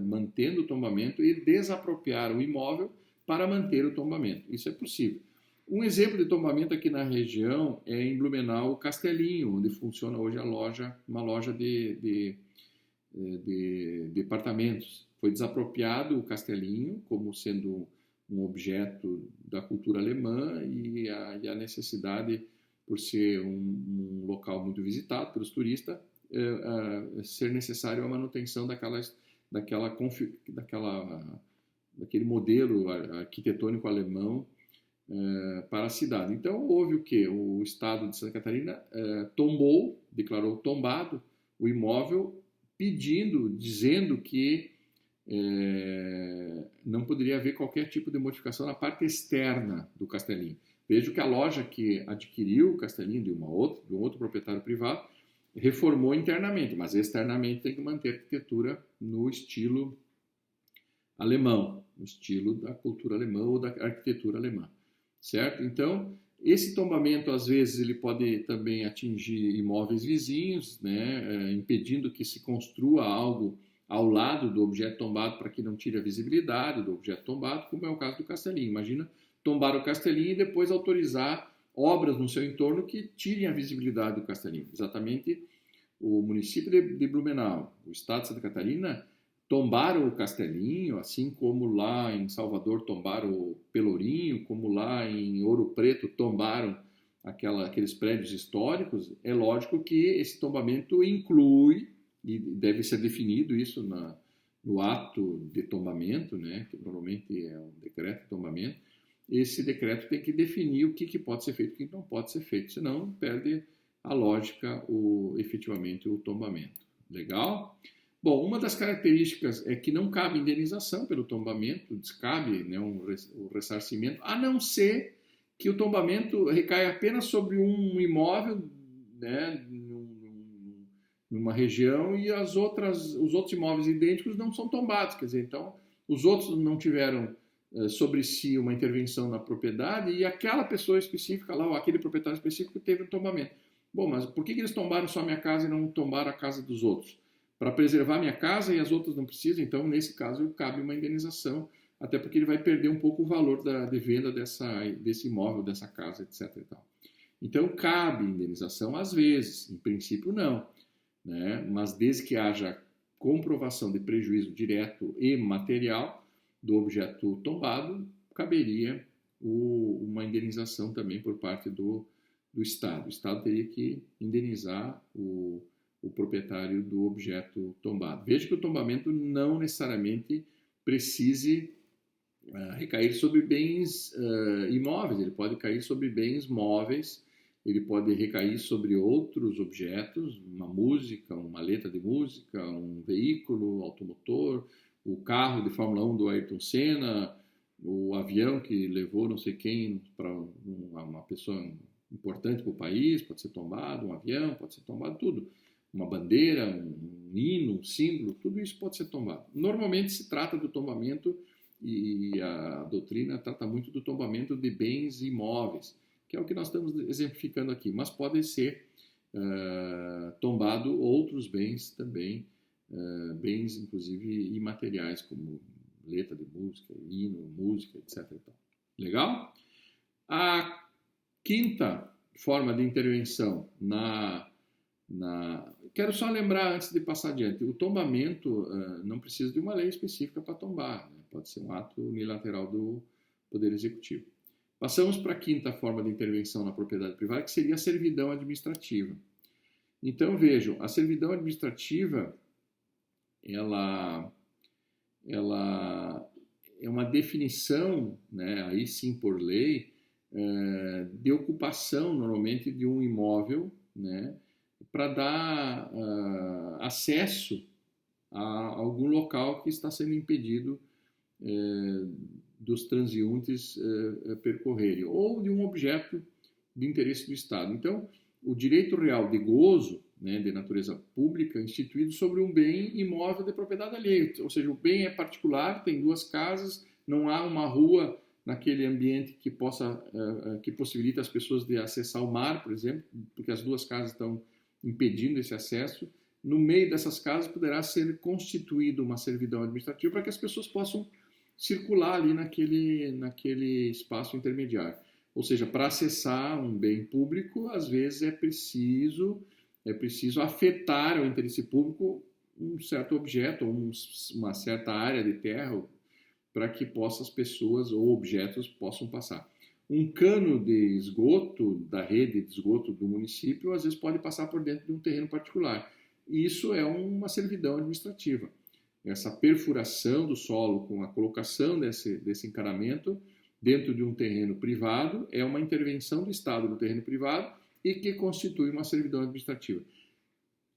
mantendo o tombamento e desapropriar o imóvel para manter o tombamento. Isso é possível. Um exemplo de tombamento aqui na região é em Blumenau, o Castelinho, onde funciona hoje uma loja de departamentos. Foi desapropriado o Castelinho como sendo um objeto da cultura alemã e a necessidade, por ser um local muito visitado pelos turistas, ser necessário a manutenção daquele modelo arquitetônico alemão para a cidade. Então, houve o quê? O Estado de Santa Catarina declarou tombado o imóvel, dizendo que não poderia haver qualquer tipo de modificação na parte externa do Castelinho. Vejo que a loja que adquiriu o Castelinho de um outro proprietário privado reformou internamente, mas externamente tem que manter a arquitetura no estilo alemão, no estilo da cultura alemã ou da arquitetura alemã, certo? Então, esse tombamento, às vezes, ele pode também atingir imóveis vizinhos, né, impedindo que se construa algo ao lado do objeto tombado para que não tire a visibilidade do objeto tombado, como é o caso do Castelinho. Imagina tombar o Castelinho e depois autorizar obras no seu entorno que tirem a visibilidade do Castelinho. Exatamente o município de Blumenau, o estado de Santa Catarina, tombaram o Castelinho, assim como lá em Salvador tombaram o Pelourinho, como lá em Ouro Preto tombaram aqueles prédios históricos. É lógico que esse tombamento inclui, e deve ser definido isso no ato de tombamento, né, que normalmente é um decreto de tombamento. Esse decreto tem que definir o que pode ser feito e o que não pode ser feito, senão perde a lógica efetivamente o tombamento. Legal? Bom, uma das características é que não cabe indenização pelo tombamento, descabe, né, o ressarcimento, a não ser que o tombamento recaia apenas sobre um imóvel, né, numa região, e os outros imóveis idênticos não são tombados. Quer dizer, então, os outros não tiveram sobre si uma intervenção na propriedade e aquela pessoa específica lá, ou aquele proprietário específico, teve um tombamento. Bom, mas por que eles tombaram só a minha casa e não tombaram a casa dos outros? Para preservar a minha casa e as outras não precisam, então, nesse caso, cabe uma indenização, até porque ele vai perder um pouco o valor de venda desse imóvel, dessa casa, etc. E tal. Então, cabe indenização às vezes, em princípio não, né? Mas desde que haja comprovação de prejuízo direto e material do objeto tombado, caberia uma indenização também por parte do Estado. O Estado teria que indenizar o proprietário do objeto tombado. Veja que o tombamento não necessariamente precise recair sobre bens imóveis, ele pode cair sobre bens móveis, ele pode recair sobre outros objetos, uma música, uma letra de música, um veículo automotor, o carro de Fórmula 1 do Ayrton Senna, o avião que levou não sei quem para uma pessoa importante para o país, pode ser tombado, um avião, pode ser tombado, tudo. Uma bandeira, um hino, um símbolo, tudo isso pode ser tombado. Normalmente se trata do tombamento, e a doutrina trata muito do tombamento de bens imóveis, que é o que nós estamos exemplificando aqui, mas podem ser tombado outros bens também, bens inclusive imateriais, como letra de música, hino, música, etc. Legal? A quinta forma de intervenção Quero só lembrar, antes de passar adiante, o tombamento não precisa de uma lei específica para tombar, né? Pode ser um ato unilateral do Poder Executivo. Passamos para a quinta forma de intervenção na propriedade privada, que seria a servidão administrativa. Então, vejam, a servidão administrativa, ela é uma definição, né, aí sim por lei, de ocupação, normalmente, de um imóvel, né, para dar acesso a algum local que está sendo impedido dos transeuntes percorrerem, ou de um objeto de interesse do Estado. Então, o direito real de gozo, né, de natureza pública, instituído sobre um bem imóvel de propriedade alheia, ou seja, o bem é particular, tem 2 casas, não há uma rua naquele ambiente que possibilita as pessoas de acessar o mar, por exemplo, porque as 2 casas estão impedindo esse acesso. No meio dessas casas poderá ser constituída uma servidão administrativa para que as pessoas possam circular ali naquele espaço intermediário. Ou seja, para acessar um bem público, às vezes é preciso afetar o interesse público um certo objeto ou uma certa área de terra para que as pessoas ou objetos possam passar. Um cano de esgoto, da rede de esgoto do município, às vezes pode passar por dentro de um terreno particular. E isso é uma servidão administrativa. Essa perfuração do solo com a colocação desse encanamento dentro de um terreno privado é uma intervenção do Estado no terreno privado e que constitui uma servidão administrativa.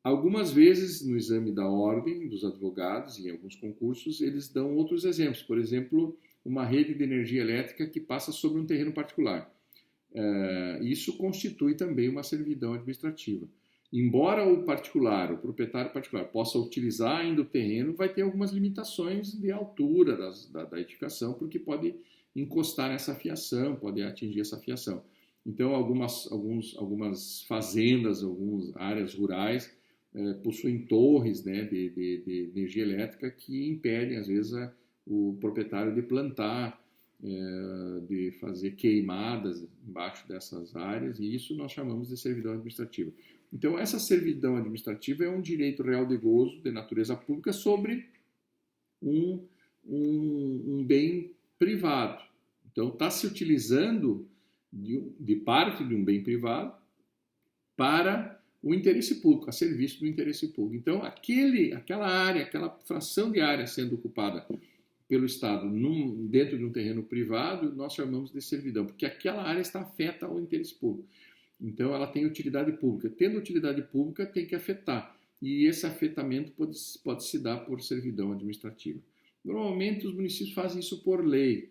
Algumas vezes, no exame da ordem dos advogados, em alguns concursos, eles dão outros exemplos. Por exemplo, uma rede de energia elétrica que passa sobre um terreno particular. Isso constitui também uma servidão administrativa. Embora o proprietário particular, possa utilizar ainda o terreno, vai ter algumas limitações de altura da edificação, porque pode encostar nessa fiação, pode atingir essa fiação. Então, algumas fazendas, algumas áreas rurais possuem torres, né, de energia elétrica que impedem, às vezes, o proprietário de plantar, de fazer queimadas embaixo dessas áreas, e isso nós chamamos de servidão administrativa. Então, essa servidão administrativa é um direito real de gozo de natureza pública sobre um bem privado. Então, está se utilizando de parte de um bem privado para o interesse público, a serviço do interesse público. Então, aquela área, aquela fração de área sendo ocupada pelo Estado dentro de um terreno privado, nós chamamos de servidão, porque aquela área está afeta ao interesse público. Então, ela tem utilidade pública. Tendo utilidade pública, tem que afetar. E esse afetamento pode se dar por servidão administrativa. Normalmente, os municípios fazem isso por lei.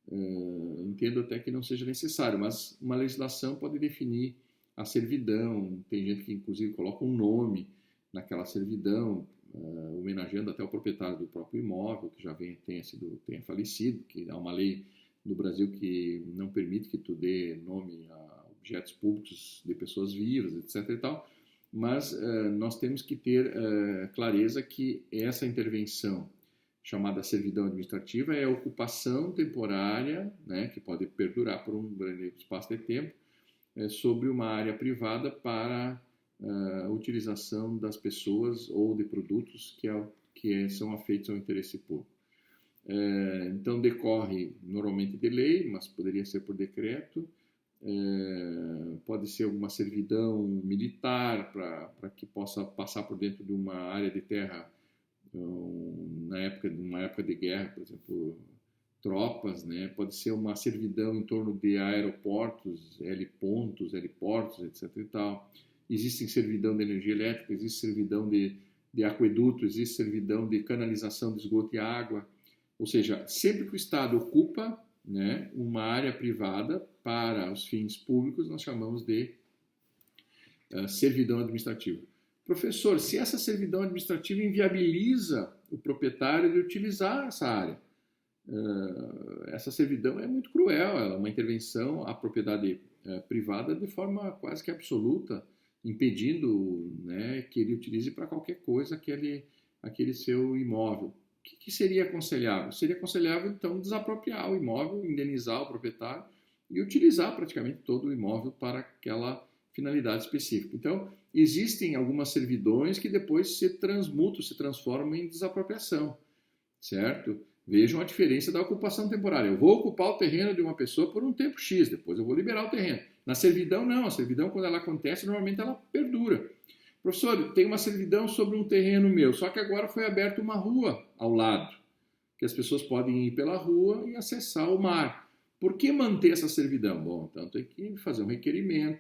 Entendo até que não seja necessário, mas uma legislação pode definir a servidão. Tem gente que, inclusive, coloca um nome naquela servidão, homenageando até o proprietário do próprio imóvel, que já tenha falecido, que há uma lei no Brasil que não permite que tu dê nome a objetos públicos de pessoas vivas, etc. e tal, mas nós temos que ter clareza que essa intervenção chamada servidão administrativa é a ocupação temporária, né, que pode perdurar por um grande espaço de tempo, sobre uma área privada para a utilização das pessoas ou de produtos que são afeitos ao interesse público. Então, decorre normalmente de lei, mas poderia ser por decreto, pode ser alguma servidão militar para que possa passar por dentro de uma área de terra numa época de guerra, por exemplo, tropas, né? Pode ser uma servidão em torno de aeroportos, helipontos, heliportos, etc. e tal. Existe servidão de energia elétrica, existe servidão de aqueduto, existe servidão de canalização de esgoto e água. Ou seja, sempre que o Estado ocupa, né, uma área privada para os fins públicos, nós chamamos de servidão administrativa. Professor, se essa servidão administrativa inviabiliza o proprietário de utilizar essa área, essa servidão é muito cruel, é uma intervenção à propriedade privada de forma quase que absoluta, impedindo, né, que ele utilize para qualquer coisa aquele seu imóvel. O que seria aconselhável? Seria aconselhável, então, desapropriar o imóvel, indenizar o proprietário e utilizar praticamente todo o imóvel para aquela finalidade específica. Então, existem algumas servidões que depois se transformam em desapropriação, certo? Vejam a diferença da ocupação temporária. Eu vou ocupar o terreno de uma pessoa por um tempo X, depois eu vou liberar o terreno. Na servidão, não. A servidão, quando ela acontece, normalmente ela perdura. Professor, tem uma servidão sobre um terreno meu, só que agora foi aberta uma rua ao lado, que as pessoas podem ir pela rua e acessar o mar. Por que manter essa servidão? Bom, então tem que fazer um requerimento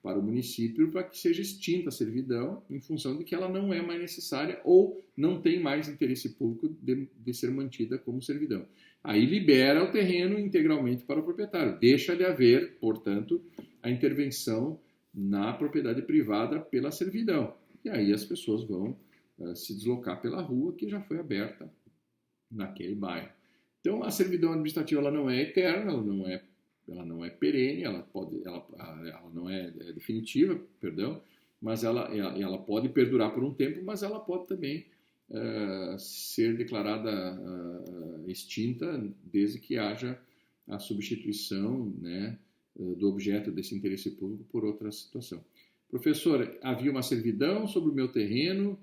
para o município para que seja extinta a servidão em função de que ela não é mais necessária ou não tem mais interesse público de ser mantida como servidão. Aí libera o terreno integralmente para o proprietário. Deixa de haver, portanto, a intervenção na propriedade privada pela servidão. E aí as pessoas vão se deslocar pela rua que já foi aberta naquele bairro. Então, a servidão administrativa ela não é eterna, ela não é perene, ela não é definitiva, perdão, mas ela pode perdurar por um tempo, mas ela pode também ser declarada extinta desde que haja a substituição, né, do objeto desse interesse público por outra situação. Professor, havia uma servidão sobre o meu terreno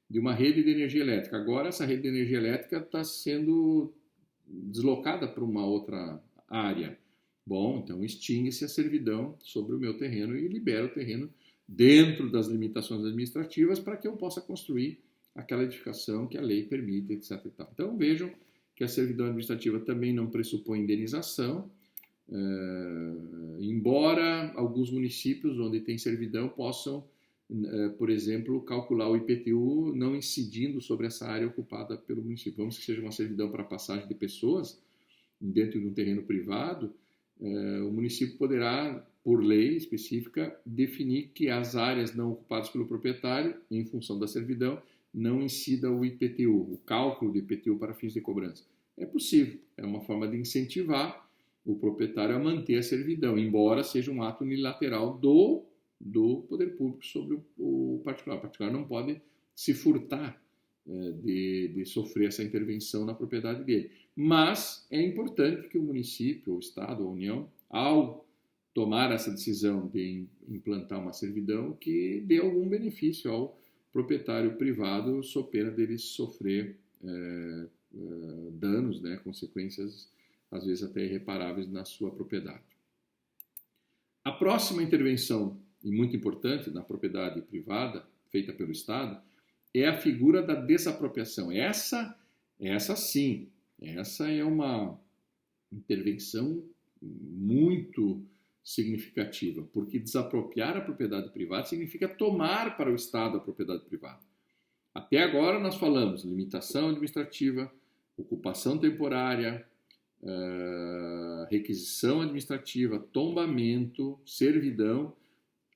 de uma rede de energia elétrica. Agora essa rede de energia elétrica está sendo deslocada para uma outra área. Bom, então extingue-se a servidão sobre o meu terreno e libera o terreno dentro das limitações administrativas para que eu possa construir aquela edificação que a lei permite, etc. E tal. Então vejam que a servidão administrativa também não pressupõe indenização, embora alguns municípios onde tem servidão possam, por exemplo, calcular o IPTU não incidindo sobre essa área ocupada pelo município. Vamos que seja uma servidão para passagem de pessoas dentro de um terreno privado, o município poderá, por lei específica, definir que as áreas não ocupadas pelo proprietário, em função da servidão, não incida o IPTU, o cálculo do IPTU para fins de cobrança. É possível, é uma forma de incentivar o proprietário a manter a servidão, embora seja um ato unilateral do poder público sobre o particular. O particular não pode se furtar de sofrer essa intervenção na propriedade dele. Mas é importante que o município, o Estado, a União, ao tomar essa decisão de implantar uma servidão, que dê algum benefício ao proprietário privado, sob pena dele sofrer danos, né, consequências às vezes até irreparáveis na sua propriedade. A próxima intervenção, e muito importante, na propriedade privada, feita pelo Estado, é a figura da desapropriação. Essa sim, essa é uma intervenção muito significativa, porque desapropriar a propriedade privada significa tomar para o Estado a propriedade privada. Até agora nós falamos limitação administrativa, ocupação temporária, requisição administrativa, tombamento, servidão.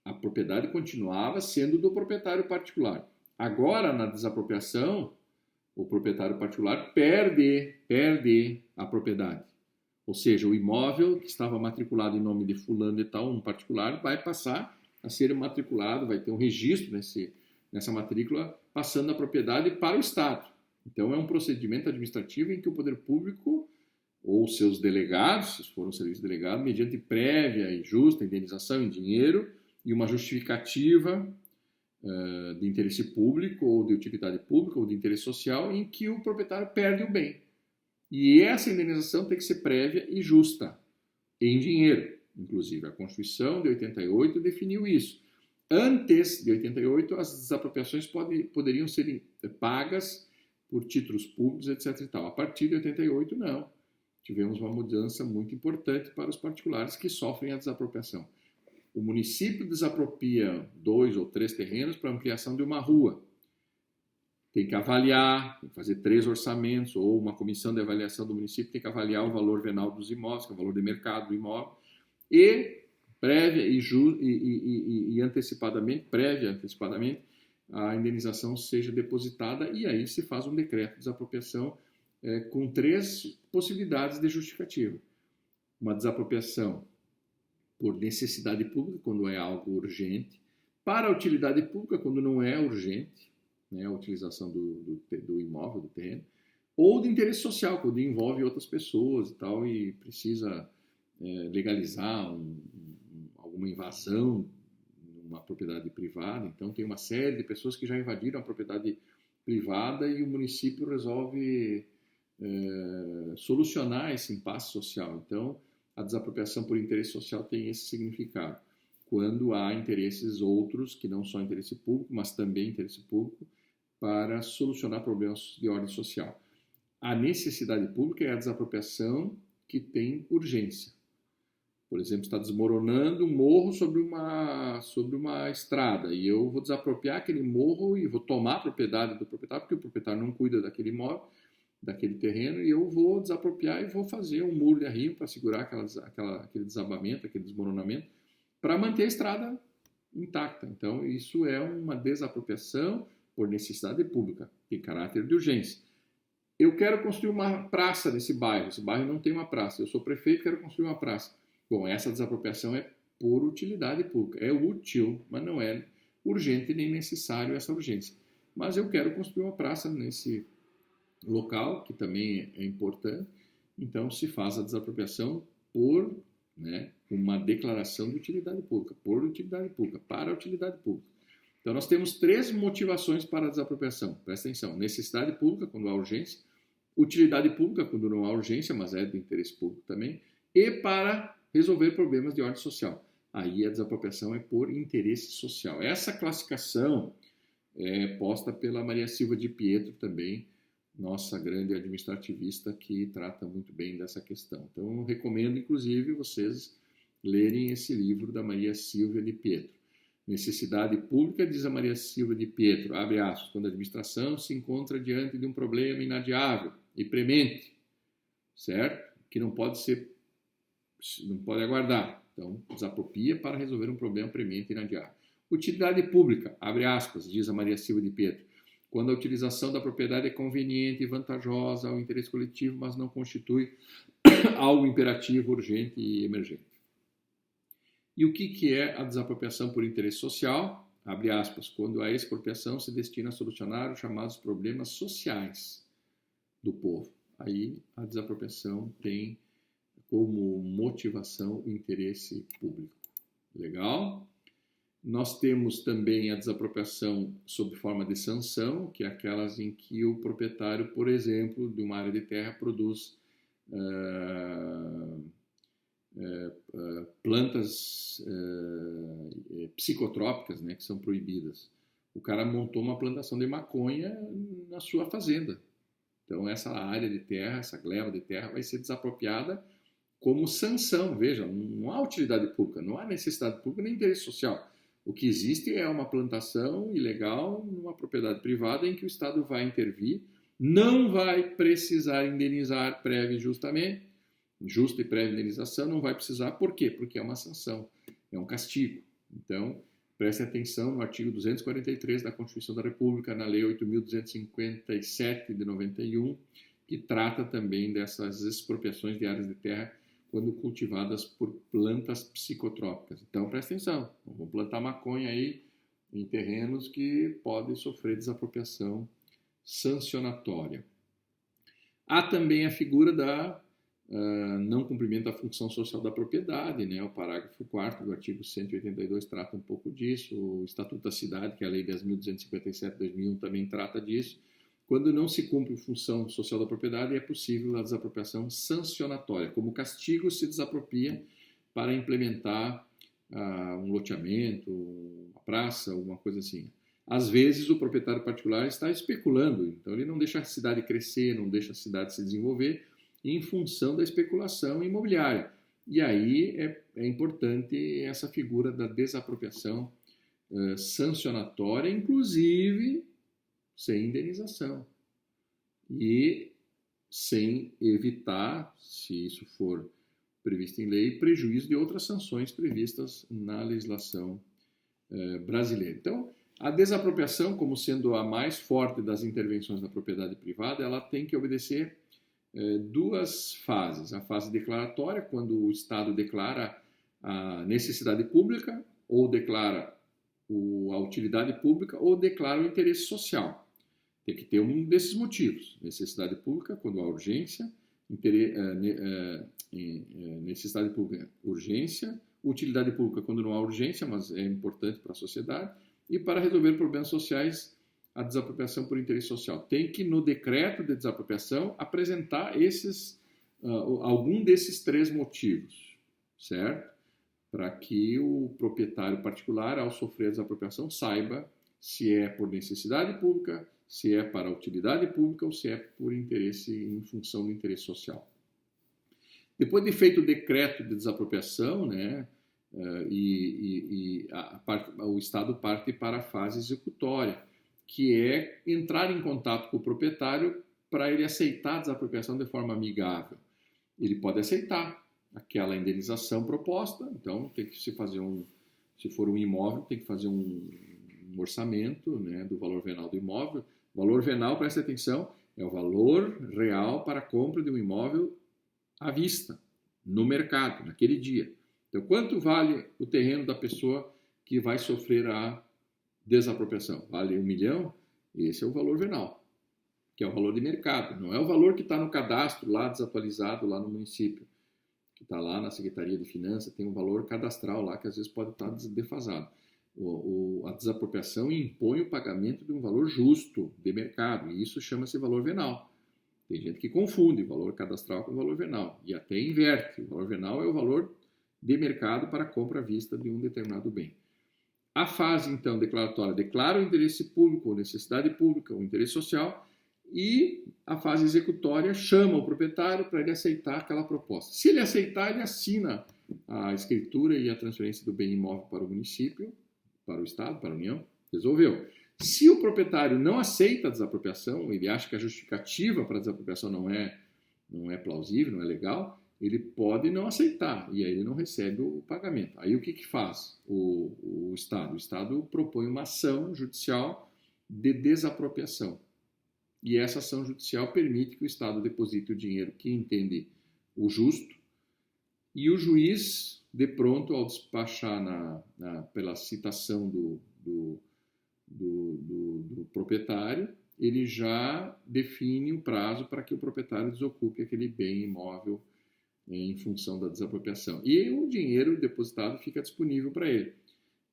A propriedade continuava sendo do proprietário particular. Agora, na desapropriação, o proprietário particular perde a propriedade. Ou seja, o imóvel que estava matriculado em nome de fulano de tal, um particular, vai passar a ser matriculado, vai ter um registro nessa matrícula, passando a propriedade para o Estado. Então, é um procedimento administrativo em que o poder público ou seus delegados, se for um serviço delegado, mediante prévia e justa indenização em dinheiro e uma justificativa de interesse público ou de utilidade pública ou de interesse social, em que o proprietário perde o bem. E essa indenização tem que ser prévia e justa, em dinheiro. Inclusive, a Constituição de 88 definiu isso. Antes de 88, as desapropriações poderiam ser pagas por títulos públicos, etc. E tal. A partir de 88, não. Tivemos uma mudança muito importante para os particulares que sofrem a desapropriação. O município desapropria 2 ou 3 terrenos para ampliação de uma rua. Tem que avaliar, tem que fazer 3 orçamentos, ou uma comissão de avaliação do município tem que avaliar o valor venal dos imóveis, que é o valor de mercado do imóvel, e prévia e antecipadamente, a indenização seja depositada, e aí se faz um decreto de desapropriação com 3 possibilidades de justificativa. Uma desapropriação por necessidade pública, quando é algo urgente, para a utilidade pública, quando não é urgente, né, a utilização do imóvel, do terreno, ou de interesse social, quando envolve outras pessoas e tal, e precisa legalizar alguma invasão numa propriedade privada. Então, tem uma série de pessoas que já invadiram a propriedade privada e o município resolve solucionar esse impasse social. Então, a desapropriação por interesse social tem esse significado. Quando há interesses outros, que não só interesse público, mas também interesse público, para solucionar problemas de ordem social. A necessidade pública é a desapropriação que tem urgência. Por exemplo, está desmoronando um morro sobre uma estrada e eu vou desapropriar aquele morro e vou tomar a propriedade do proprietário, porque o proprietário não cuida daquele imóvel, daquele terreno, e eu vou desapropriar e vou fazer um muro de arrimo para segurar aquele desabamento, aquele desmoronamento, para manter a estrada intacta. Então, isso é uma desapropriação por necessidade pública, tem caráter de urgência. Eu quero construir uma praça nesse bairro, esse bairro não tem uma praça, eu sou prefeito e quero construir uma praça. Bom, essa desapropriação é por utilidade pública, é útil, mas não é urgente nem necessário essa urgência. Mas eu quero construir uma praça nesse local, que também é importante, então se faz a desapropriação por uma declaração de utilidade pública, por utilidade pública, para utilidade pública. Então nós temos 3 motivações para a desapropriação, presta atenção: necessidade pública, quando há urgência; utilidade pública, quando não há urgência, mas é de interesse público também; e para resolver problemas de ordem social. Aí a desapropriação é por interesse social. Essa classificação é posta pela Maria Silva de Pietro também, nossa grande administrativista, que trata muito bem dessa questão. Então, eu recomendo, inclusive, vocês lerem esse livro da Maria Silva de Pietro. Necessidade pública, diz a Maria Silva de Pietro, abre aspas, quando a administração se encontra diante de um problema inadiável e premente, certo? Que não pode aguardar. Então, desapropria para resolver um problema premente e inadiável. Utilidade pública, abre aspas, diz a Maria Silva de Pietro, quando a utilização da propriedade é conveniente e vantajosa ao interesse coletivo, mas não constitui algo imperativo, urgente e emergente. E o que é a desapropriação por interesse social? Abre aspas, quando a expropriação se destina a solucionar os chamados problemas sociais do povo. Aí a desapropriação tem como motivação o interesse público. Legal? Nós temos também a desapropriação sob forma de sanção, que é aquelas em que o proprietário, por exemplo, de uma área de terra produz plantas psicotrópicas, que são proibidas. O cara montou uma plantação de maconha na sua fazenda. Então essa área de terra, essa gleba de terra vai ser desapropriada como sanção. Veja, não há utilidade pública, não há necessidade pública nem interesse social. O que existe é uma plantação ilegal numa propriedade privada em que o Estado vai intervir, não vai precisar indenizar prévia e justamente, justa e prévia indenização, não vai precisar. Por quê? Porque é uma sanção, é um castigo. Então, prestem atenção no artigo 243 da Constituição da República, na Lei 8.257 de 91, que trata também dessas expropriações de áreas de terra quando cultivadas por plantas psicotrópicas. Então, presta atenção, vamos plantar maconha aí em terrenos que podem sofrer desapropriação sancionatória. Há também a figura da não cumprimento da função social da propriedade, o parágrafo 4º do artigo 182 trata um pouco disso, o Estatuto da Cidade, que é a Lei 10.257 de 2001, também trata disso. Quando não se cumpre a função social da propriedade, é possível a desapropriação sancionatória. Como castigo, se desapropria para implementar um loteamento, uma praça, alguma coisa assim. Às vezes, o proprietário particular está especulando, então ele não deixa a cidade crescer, não deixa a cidade se desenvolver em função da especulação imobiliária. E aí é importante essa figura da desapropriação sancionatória, inclusive sem indenização e sem evitar, se isso for previsto em lei, prejuízo de outras sanções previstas na legislação brasileira. Então, a desapropriação, como sendo a mais forte das intervenções na propriedade privada, ela tem que obedecer 2 fases. A fase declaratória, quando o Estado declara a necessidade pública, ou declara a utilidade pública, ou declara o interesse social. Tem que ter um desses motivos. Necessidade pública, quando há urgência, necessidade pública, urgência, utilidade pública, quando não há urgência, mas é importante para a sociedade, e para resolver problemas sociais, a desapropriação por interesse social. Tem que, no decreto de desapropriação, apresentar algum desses 3 motivos, certo? Para que o proprietário particular, ao sofrer a desapropriação, saiba se é por necessidade pública, se é para utilidade pública ou se é por interesse, em função do interesse social. Depois de feito o decreto de desapropriação, né, o Estado parte para a fase executória, que é entrar em contato com o proprietário para ele aceitar a desapropriação de forma amigável. Ele pode aceitar aquela indenização proposta, então tem que se fazer se for um imóvel, tem que fazer um orçamento, né, do valor venal do imóvel. O valor venal, presta atenção, é o valor real para a compra de um imóvel à vista, no mercado, naquele dia. Então, quanto vale o terreno da pessoa que vai sofrer a desapropriação? Vale 1 milhão? Esse é o valor venal, que é o valor de mercado. Não é o valor que está no cadastro lá, desatualizado lá no município, que está lá na Secretaria de Finanças, tem um valor cadastral lá que às vezes pode estar defasado. A desapropriação impõe o pagamento de um valor justo de mercado, e isso chama-se valor venal. Tem gente que confunde valor cadastral com valor venal, e até inverte. O valor venal é o valor de mercado para a compra à vista de um determinado bem. A fase, então, declaratória declara o interesse público, ou necessidade pública, ou interesse social, e a fase executória chama o proprietário para ele aceitar aquela proposta. Se ele aceitar, ele assina a escritura e a transferência do bem imóvel para o município, para o Estado, para a União, resolveu. Se o proprietário não aceita a desapropriação, ele acha que a justificativa para a desapropriação não é plausível, não é legal, ele pode não aceitar, e aí ele não recebe o pagamento. Aí o que faz o Estado? O Estado propõe uma ação judicial de desapropriação. E essa ação judicial permite que o Estado deposite o dinheiro que entende o justo, e o juiz, de pronto, ao despachar pela citação do proprietário, ele já define o prazo para que o proprietário desocupe aquele bem imóvel em função da desapropriação. E o dinheiro depositado fica disponível para ele.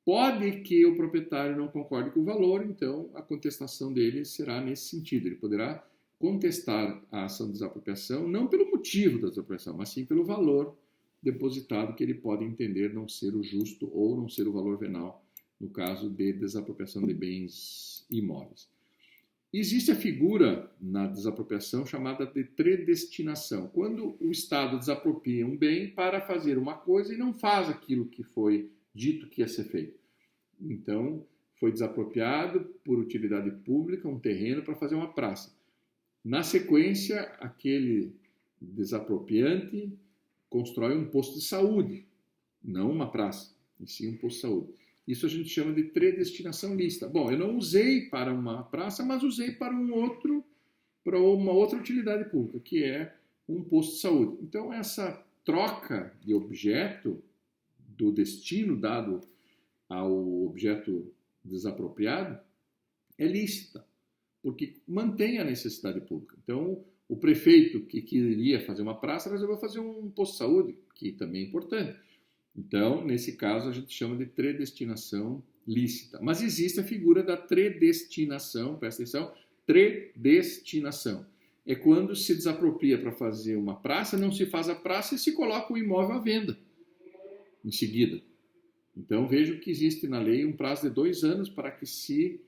Pode que o proprietário não concorde com o valor, então a contestação dele será nesse sentido. Ele poderá contestar a ação de desapropriação, não pelo motivo da desapropriação, mas sim pelo valor depositado, que ele pode entender não ser o justo ou não ser o valor venal, no caso de desapropriação de bens imóveis. Existe a figura na desapropriação chamada de predestinação, quando o Estado desapropria um bem para fazer uma coisa e não faz aquilo que foi dito que ia ser feito. Então, foi desapropriado por utilidade pública um terreno para fazer uma praça. Na sequência, aquele desapropriante constrói um posto de saúde, não uma praça, e sim um posto de saúde. Isso a gente chama de predestinação lícita. Bom, eu não usei para uma praça, mas usei para uma outra utilidade pública, que é um posto de saúde. Então, essa troca de objeto, do destino dado ao objeto desapropriado, é lícita, porque mantém a necessidade pública. Então, o prefeito que queria fazer uma praça resolveu fazer um posto de saúde, que também é importante. Então, nesse caso, a gente chama de predestinação lícita. Mas existe a figura da predestinação, presta atenção, predestinação. É quando se desapropria para fazer uma praça, não se faz a praça e se coloca o imóvel à venda em seguida. Então, vejo que existe na lei um prazo de 2 anos para que se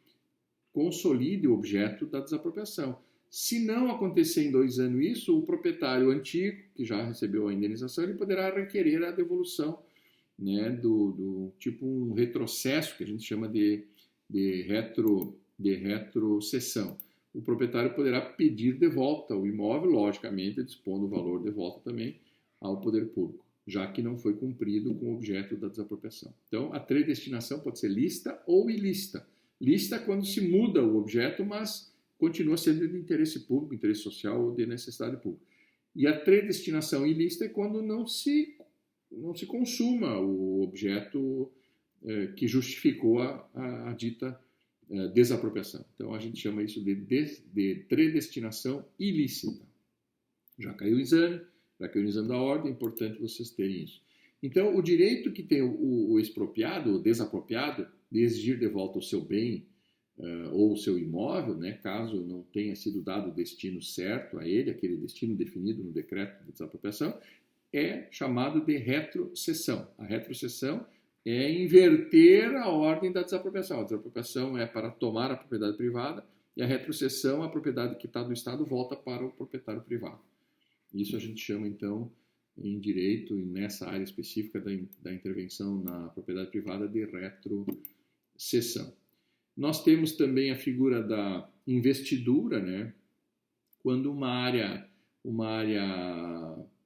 consolide o objeto da desapropriação. Se não acontecer em 2 anos isso, o proprietário antigo, que já recebeu a indenização, ele poderá requerer a devolução, né, do tipo um retrocesso, que a gente chama de retrocessão. O proprietário poderá pedir de volta o imóvel, logicamente, dispondo o valor de volta também ao poder público, já que não foi cumprido com o objeto da desapropriação. Então, a predestinação pode ser lícita ou ilícita. Lícita quando se muda o objeto, mas continua sendo de interesse público, interesse social ou de necessidade pública. E a predestinação ilícita é quando não se consuma o objeto que justificou a dita desapropriação. Então, a gente chama isso de predestinação ilícita. Já caiu o exame da ordem, é importante vocês terem isso. Então, o direito que tem o expropriado, o desapropriado, de exigir de volta o seu bem ou o seu imóvel, né, caso não tenha sido dado o destino certo a ele, aquele destino definido no decreto de desapropriação, é chamado de retrocessão. A retrocessão é inverter a ordem da desapropriação. A desapropriação é para tomar a propriedade privada e a retrocessão, a propriedade que está do Estado, volta para o proprietário privado. Isso a gente chama, então, em direito e nessa área específica da intervenção na propriedade privada de retrocessão. Nós temos também a figura da investidura, né? Quando uma área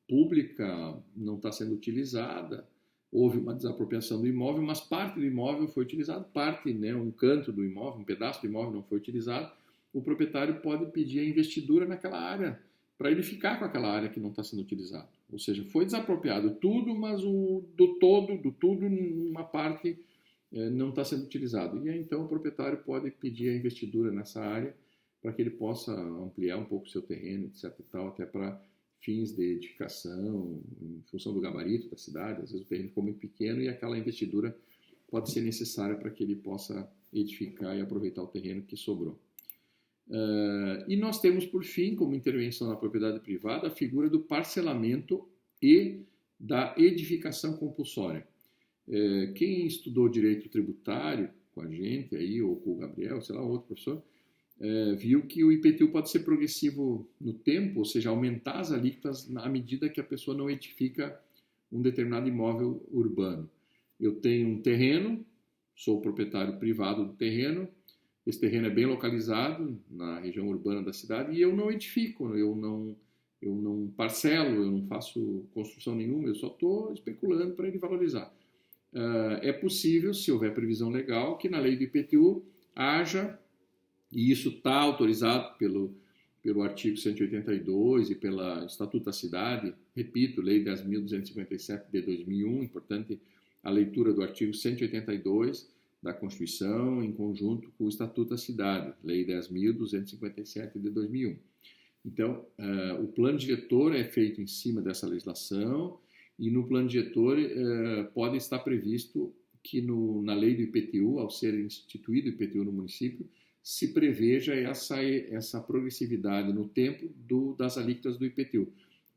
pública não está sendo utilizada, houve uma desapropriação do imóvel, mas parte do imóvel foi utilizado, parte, né, um canto do imóvel, um pedaço do imóvel não foi utilizado, o proprietário pode pedir a investidura naquela área para ele ficar com aquela área que não está sendo utilizada. Ou seja, foi desapropriado tudo, mas do tudo, uma parte não está sendo utilizado. E aí, então o proprietário pode pedir a investidura nessa área para que ele possa ampliar um pouco o seu terreno, etc. e tal, até para fins de edificação, em função do gabarito da cidade. Às vezes o terreno ficou muito pequeno e aquela investidura pode ser necessária para que ele possa edificar e aproveitar o terreno que sobrou. E nós temos, por fim, como intervenção na propriedade privada, a figura do parcelamento e da edificação compulsória. Quem estudou direito tributário com a gente aí, ou com o Gabriel, sei lá, outro professor, viu que o IPTU pode ser progressivo no tempo, ou seja, aumentar as alíquotas à medida que a pessoa não edifica um determinado imóvel urbano. Eu tenho um terreno, sou proprietário privado do terreno, esse terreno é bem localizado na região urbana da cidade e eu não edifico, eu não parcelo, eu não faço construção nenhuma, eu só estou especulando para ele valorizar. É possível, se houver previsão legal, que na lei do IPTU haja, e isso está autorizado pelo artigo 182 e pelo Estatuto da Cidade, repito, Lei 10.257 de 2001, importante a leitura do artigo 182 da Constituição em conjunto com o Estatuto da Cidade, Lei 10.257 de 2001. Então, o plano diretor é feito em cima dessa legislação e no plano diretor pode estar previsto que na lei do IPTU, ao ser instituído o IPTU no município, se preveja essa progressividade no tempo das alíquotas do IPTU.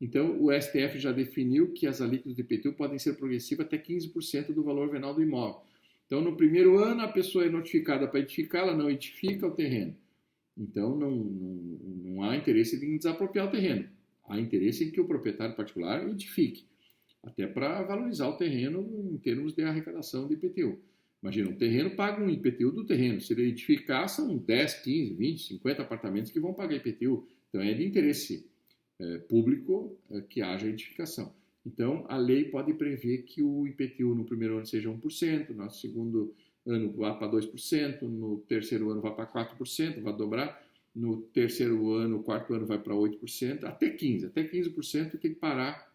Então, o STF já definiu que as alíquotas do IPTU podem ser progressivas até 15% do valor venal do imóvel. Então, no primeiro ano, a pessoa é notificada para edificar, ela não edifica o terreno. Então, não há interesse em desapropriar o terreno. Há interesse em que o proprietário particular edifique, até para valorizar o terreno em termos de arrecadação de IPTU. Imagina, um terreno paga um IPTU do terreno. Se ele edificar, são 10, 15, 20, 50 apartamentos que vão pagar IPTU. Então, é de interesse público que haja edificação. Então, a lei pode prever que o IPTU no primeiro ano seja 1%, no segundo ano vá para 2%, no terceiro ano vá para 4%, vai dobrar, no terceiro ano, quarto ano vai para 8%, até 15%. Até 15% tem que parar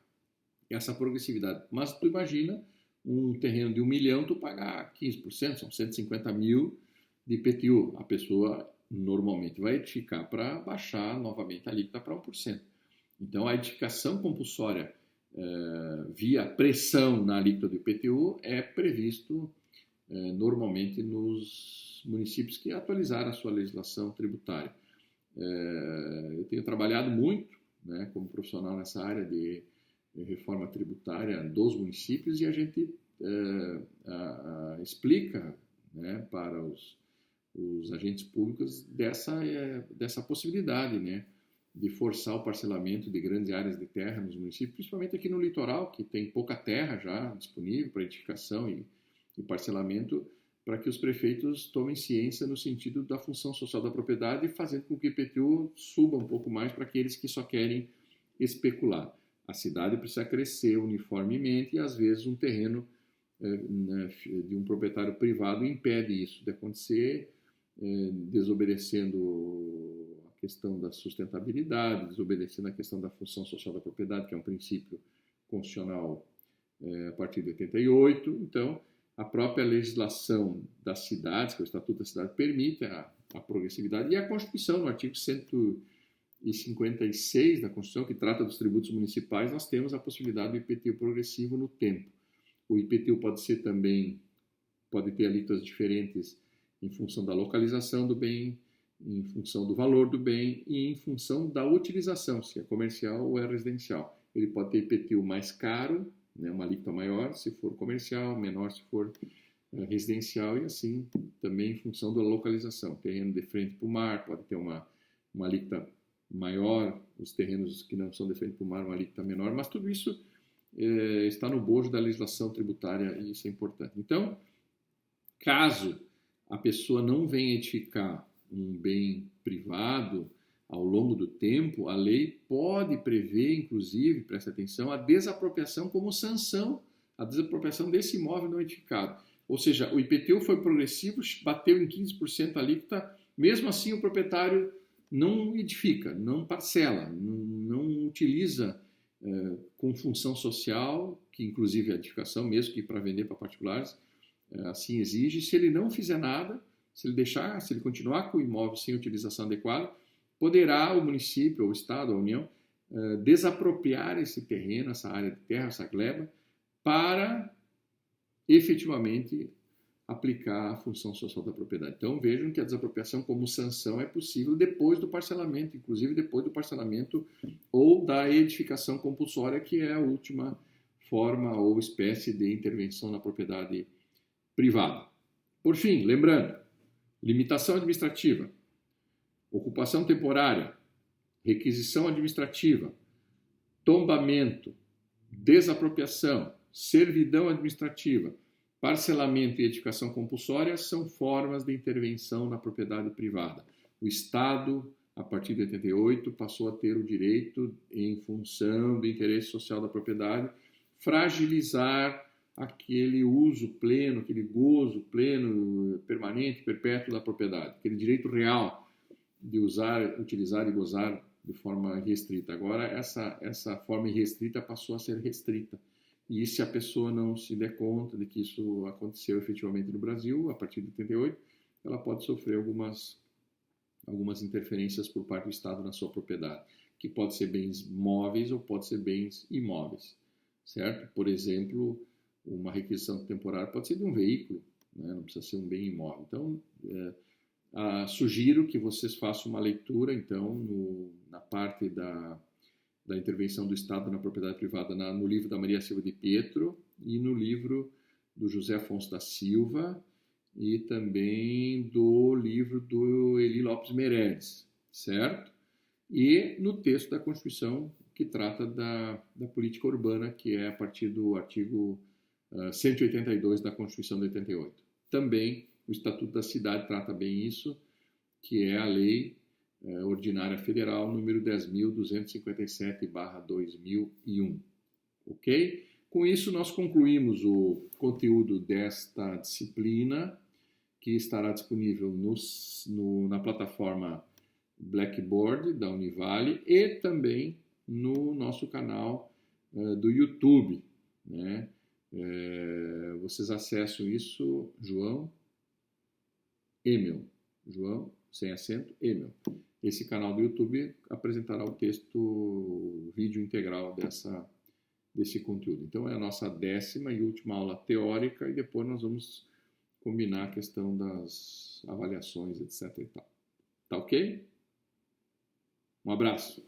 essa progressividade. Mas tu imagina um terreno de 1 milhão, tu pagar 15%, são 150 mil de IPTU. A pessoa normalmente vai edificar para baixar novamente a alíquota para 1%. Então, a edificação compulsória via pressão na alíquota do IPTU é previsto normalmente nos municípios que atualizaram a sua legislação tributária. Eu tenho trabalhado muito, né, como profissional nessa área de reforma tributária dos municípios e a gente explica, né, para os agentes públicos dessa possibilidade, né, de forçar o parcelamento de grandes áreas de terra nos municípios, principalmente aqui no litoral, que tem pouca terra já disponível para edificação e parcelamento, para que os prefeitos tomem ciência no sentido da função social da propriedade, fazendo com que o IPTU suba um pouco mais para aqueles que só querem especular. A cidade precisa crescer uniformemente e, às vezes, um terreno de um proprietário privado impede isso de acontecer, desobedecendo a questão da sustentabilidade, desobedecendo a questão da função social da propriedade, que é um princípio constitucional a partir de 88. Então, a própria legislação das cidades, que é o Estatuto da Cidade, permite a progressividade, e a Constituição, no artigo 156 da Constituição, que trata dos tributos municipais, nós temos a possibilidade do IPTU progressivo no tempo. O IPTU pode ter alíquotas diferentes em função da localização do bem, em função do valor do bem e em função da utilização, se é comercial ou é residencial. Ele pode ter IPTU mais caro, né, uma alíquota maior se for comercial, menor se for residencial, e assim também em função da localização. Terreno de frente para o mar pode ter uma alíquota maior, os terrenos que não são de frente para o mar uma alíquota menor, mas tudo isso está no bojo da legislação tributária e isso é importante. Então, caso a pessoa não venha edificar um bem privado ao longo do tempo, a lei pode prever, inclusive, preste atenção, a desapropriação como sanção, a desapropriação desse imóvel não edificado. Ou seja, o IPTU foi progressivo, bateu em 15% a alíquota, mesmo assim o proprietário não edifica, não parcela, não utiliza com função social, que inclusive a edificação, mesmo que para vender para particulares, assim exige. Se ele não fizer nada, se ele continuar com o imóvel sem utilização adequada, poderá o município, ou o Estado, a União, desapropriar esse terreno, essa área de terra, essa gleba, para efetivamente aplicar a função social da propriedade. Então vejam que a desapropriação como sanção é possível depois do parcelamento, inclusive depois do parcelamento ou da edificação compulsória, que é a última forma ou espécie de intervenção na propriedade privada. Por fim, lembrando, limitação administrativa, ocupação temporária, requisição administrativa, tombamento, desapropriação, servidão administrativa, parcelamento e edificação compulsória são formas de intervenção na propriedade privada. O Estado, a partir de 88, passou a ter o direito, em função do interesse social da propriedade, fragilizar aquele uso pleno, aquele gozo pleno, permanente, perpétuo da propriedade, aquele direito real de usar, utilizar e gozar de forma restrita. Agora, essa forma irrestrita passou a ser restrita. E se a pessoa não se der conta de que isso aconteceu efetivamente no Brasil, a partir de 88, ela pode sofrer algumas interferências por parte do Estado na sua propriedade, que pode ser bens móveis ou pode ser bens imóveis, certo? Por exemplo, uma requisição temporária pode ser de um veículo, né? Não precisa ser um bem imóvel. Então, sugiro que vocês façam uma leitura, então, na parte da intervenção do Estado na propriedade privada no livro da Maria Silva de Pietro e no livro do José Afonso da Silva e também do livro do Eli Lopes Meirelles, certo? E no texto da Constituição que trata da política urbana, que é a partir do artigo 182 da Constituição de 88. Também o Estatuto da Cidade trata bem isso, que é a lei ordinária federal número 10.257/2001, ok? Com isso, nós concluímos o conteúdo desta disciplina, que estará disponível na plataforma Blackboard da Univale e também no nosso canal do YouTube, né? Vocês acessam isso, João Emel, João sem acento, Emel. Esse canal do YouTube apresentará o vídeo integral desse conteúdo. Então, é a nossa 10ª e última aula teórica e depois nós vamos combinar a questão das avaliações, etc. e tal. Tá ok? Um abraço.